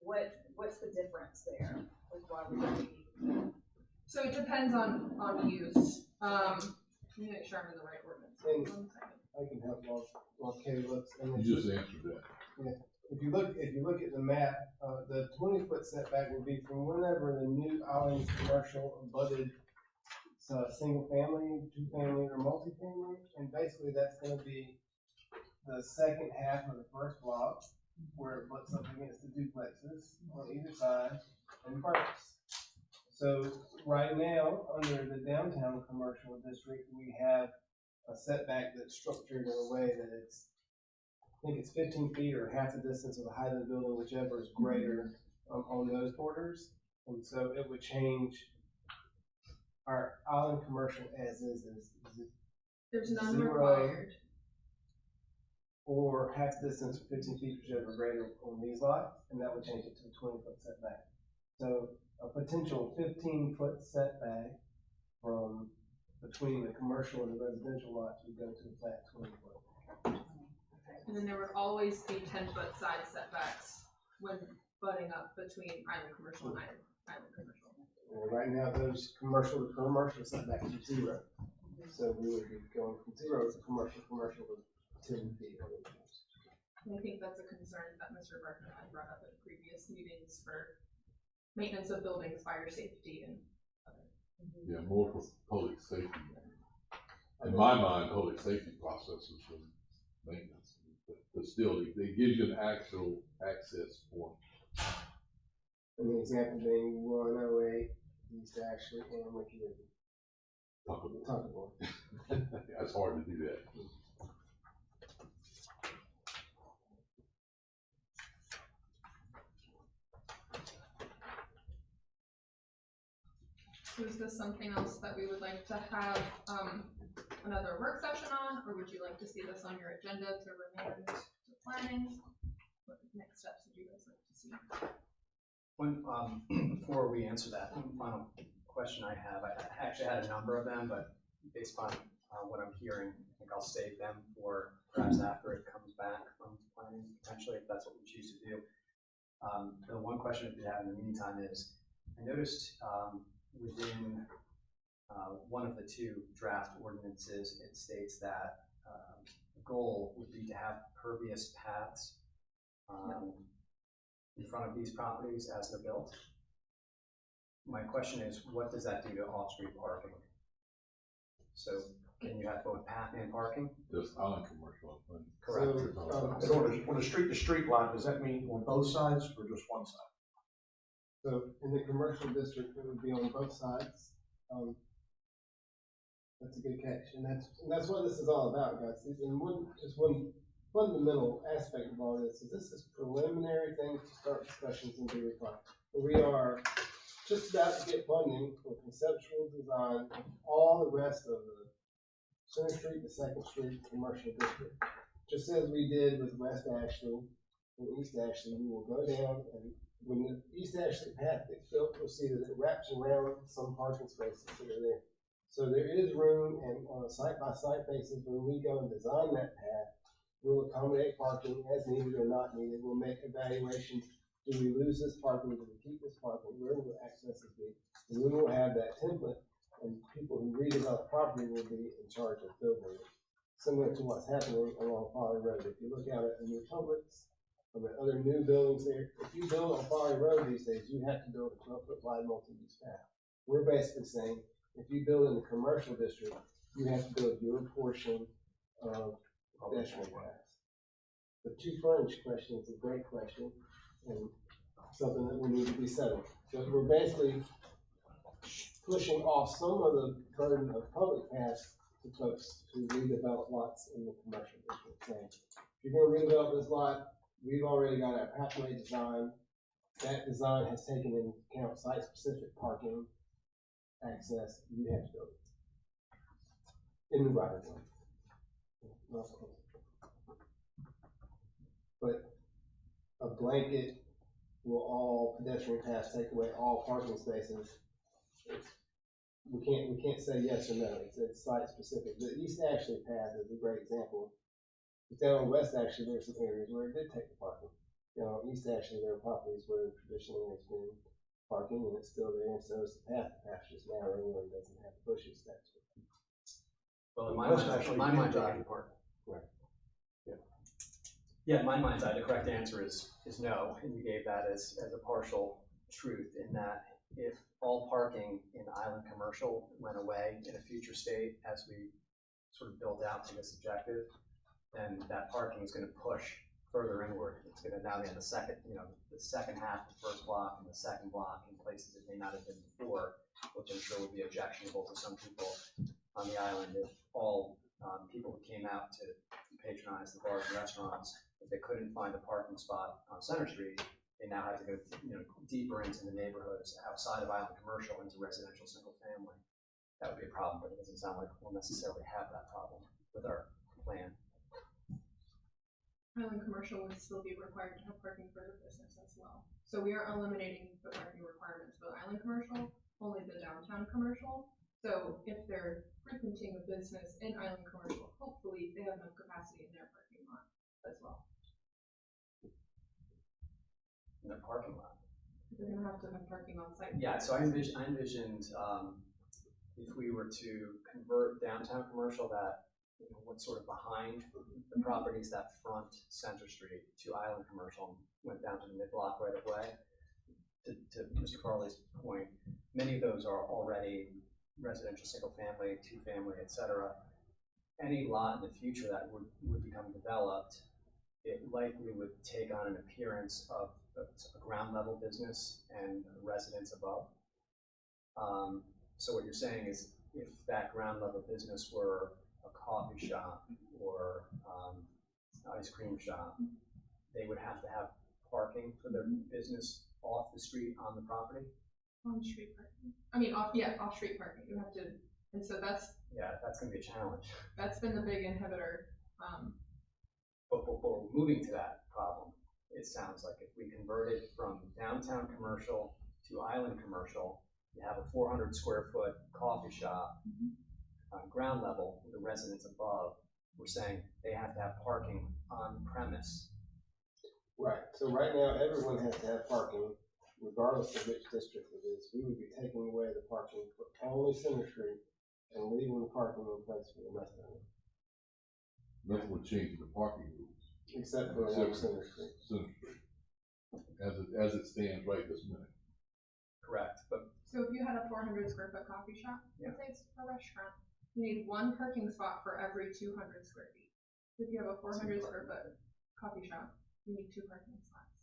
what's the difference there with why we need? So it depends on use. Let me make sure I'm in the right ordinance. And- One second. I can help while Katie looks. And You just answered that. if you look at the map, the 20-foot setback would be from whenever the new island commercial abutted single family, two family, or multifamily, and basically that's gonna be the second half of the first block where it butts up against the duplexes on either side and burps. So right now, under the downtown commercial district, we have a setback that's structured in a way that I think it's 15 feet or half the distance of the height of the building, whichever is greater on those borders. And so it would change our island commercial as is There's none 0 required. or half distance, 15 feet, whichever greater on these lots, and that would change it to a 20-foot setback. So a potential 15-foot setback from between the commercial and the residential lots would go to a flat 20-foot. And then there would always be 10-foot side setbacks when butting up between island commercial and island commercial. Right now, those commercial to commercial setbacks are 0. So we would be going from 0 to commercial to 10 feet. And I think that's a concern that Mr. Barker had brought up at previous meetings for maintenance of buildings, fire safety, and other. Yeah, more for public safety. In my mind, public safety processes for maintenance, but still, they give you an actual access point. And the example being 108 East Ashley and Wiki River. Talkable. It's hard to do that. So is this something else that we would like to have another work session on, or would you like to see this on your agenda to remand to planning? What next steps would you guys like to see? Before we answer that, one final question I have, I actually had a number of them, but based on what I'm hearing, I think I'll save them for perhaps after it comes back from planning, potentially, if that's what we choose to do. The one question that we have in the meantime is, I noticed within one of the two draft ordinances, it states that the goal would be to have pervious paths in front of these properties as they're built. My question is, what does that do to off-street parking? So can you have both path and parking? Just island commercial. Correct. So, On a street-to-street lot, does that mean on both sides or just one side? So in the commercial district, it would be on both sides. That's a good catch, and that's what this is all about, guys. And one fundamental aspect of all this is preliminary things to start discussions and be refined. We are just about to get funding for conceptual design of all the rest of the Center Street to Second Street commercial district. Just as we did with West Ashley and East Ashley, we will go down, and when the East Ashley path gets built, you'll see that it wraps around some parking spaces that are there. So there is room, and on a site-by-site basis, when we go and design that path, we'll accommodate parking as needed or not needed. We'll make evaluations. Do we lose this parking? Do we keep this parking? Where will the accesses be? And we will have that template, and people who redevelop property will be in charge of building it. Similar to what's happening along Folly Road. If you look out at the new Publix, or the other new buildings there, if you build on Folly Road these days, you have to build a 12-foot wide multi-use path. We're basically saying, if you build in the commercial district, you have to build your portion of pedestrian paths. The two frontage question is a great question, and something that will need to be settled. So we're basically pushing off some of the burden of public paths to folks who redevelop lots in the commercial district. Saying, if you're going to redevelop this lot, we've already got our pathway design. That design has taken into account site-specific parking access. You have to build it in the right of way. But a blanket will all pedestrian paths take away all parking spaces. We can't say yes or no. It's site specific. The East Ashley path is a great example. But down on West Ashley, there's some areas where it did take the parking. East Ashley, there are properties where traditionally there's been parking and it's still there, and so is the path. The path's just narrow and doesn't have the bushes. That's what. Well, in my Most mind, actually in my do mind, drive. I can park. Right. Yeah, in my mind's eye, the correct answer is no, and you gave that as a partial truth in that if all parking in island commercial went away in a future state as we sort of build out to this objective, then that parking is gonna push further inward. It's gonna now be in the second, the second half, the first block and the second block in places it may not have been before, which I'm sure would be objectionable to some people on the island if all people who came out to patronize the bars and restaurants, if they couldn't find a parking spot on Center Street, they now have to go, deeper into the neighborhoods outside of island commercial into residential single family. That would be a problem, but it doesn't sound like we'll necessarily have that problem with our plan. Island commercial would still be required to have parking for their business as well. So we are eliminating the parking requirements for the island commercial, only the downtown commercial. So if they're frequenting a business in island commercial, hopefully they have enough capacity in their parking lot as well. In their parking lot. They're gonna have to have parking on site. Yeah, so I envisioned if we were to convert downtown commercial that, what's sort of behind the properties that front Center Street to island commercial and went down to the mid-block right of way. To Mr. Farley's point, many of those are already residential, single family, two family, et cetera. Any lot in the future that would become developed, it likely would take on an appearance of a ground level business and a residence above. So what you're saying is if that ground level business were a coffee shop or ice cream shop, they would have to have parking for their business off the street on the property? On street parking. I mean, off street parking. You have to, and so that's gonna be a challenge. That's been the big inhibitor. But we're moving to that problem. It sounds like if we converted from downtown commercial to island commercial, you have a 400 square foot coffee shop on ground level with the residents above. We're saying they have to have parking on premise. Right. So right now, everyone has to have parking, regardless of which district it is. We would be taking away the parking for only Center Street and leaving the parking in place for the rest of it. Nothing would change the parking rules. Except for Center Street. Center Street. As it stands right this minute. Correct, but. So if you had a 400 square foot coffee shop, let's say it's a restaurant, you need one parking spot for every 200 square feet. If you have a 400 square foot coffee shop, you need 2 parking spots.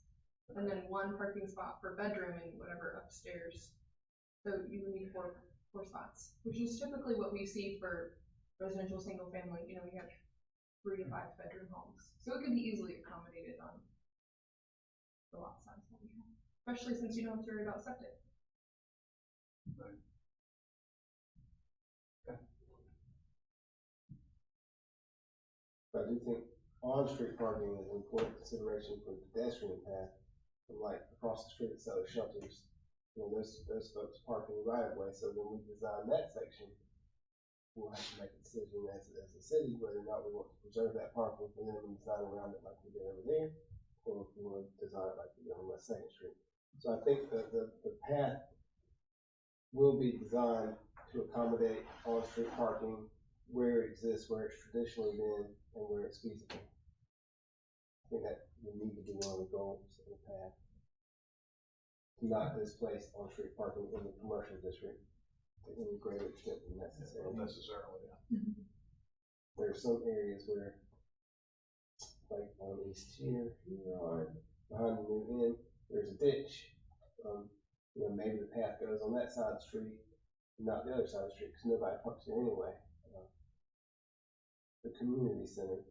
And then 1 parking spot per bedroom and whatever upstairs. So you would need 4 spots, which is typically what we see for residential single family. We have 3 to 5 bedroom homes. So it could be easily accommodated on the lot size that we have, especially since you don't have to worry about septic. Right. Okay. But I do think on-street parking is an important consideration for the pedestrian path. From like across the street at Southern Shelters, those folks park in the right of way. So when we design that section, we'll have to make a decision as a city whether or not we want to preserve that parking for them and design around it like we did over there, or if we want to design it like we did on West Second Street. So I think the path will be designed to accommodate on-street parking where it exists, where it's traditionally been, and where it's feasible. I think that will need to be one of the goals of the path. To not displace on-street parking in the commercial district to any greater extent than necessary. There are some areas where, like on East here, behind the new inn, there's a ditch. Maybe the path goes on that side of the street, not the other side of the street, because nobody parks there anyway. The community center,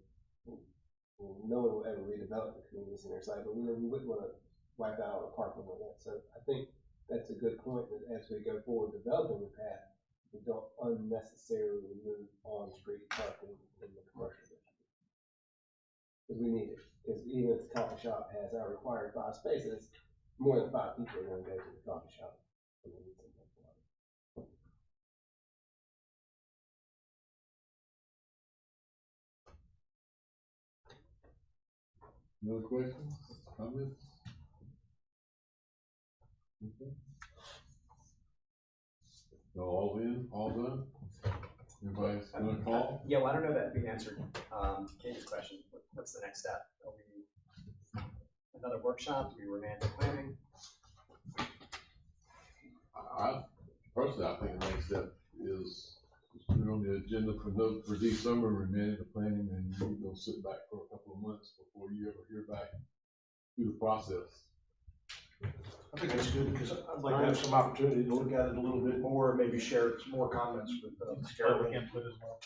no one will ever redevelop the community center site, but we wouldn't want to wipe out all the parking on that. So I think that's a good point that as we go forward developing the path, we don't unnecessarily remove on-street parking in the commercial district. Because we need it. Because even if the coffee shop has our required 5 spaces, more than 5 people are going to go to the coffee shop. Any other questions? comments? Okay. So all in, all done? Everybody's gonna call? Yeah, well, I don't know that we answered, Katie's question. What's the next step? Are we, another workshop? Do we remand to planning? Personally, I think the next step is put it on the agenda for December, remand the planning, and you'll sit back for a couple of months before you ever hear back through the process. I think that's good, because I'd like to have some opportunity to look at it a little bit more, maybe share some more comments with, Public input as well.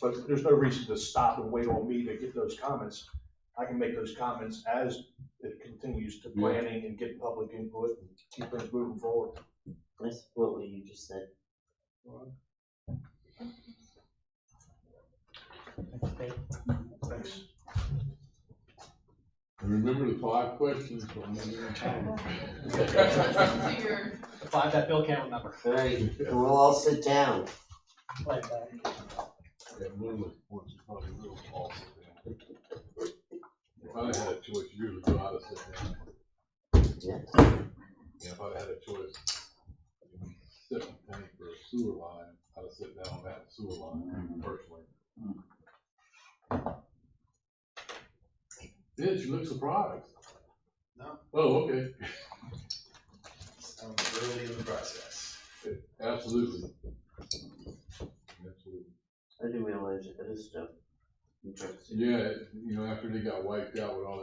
but there's no reason to stop and wait on me to get those comments. I can make those comments as it continues to planning and get public input and keep things moving forward. I support what you just said. Thanks. And remember the 5 questions from the The 5 that Bill can't remember. All right, and we'll all sit down. Like that. Yeah, one of those points is probably a little false. If I'd had a choice years ago, I'd have sat down. Yeah. Yeah, if I'd had a choice, septic tank for a sewer line, I'd have sat down on that sewer line personally. Vince, you look surprised. No. Oh, okay. I'm early in the process. Absolutely. Absolutely. I didn't realize it is stuff. Interesting. Yeah, after they got wiped out with all that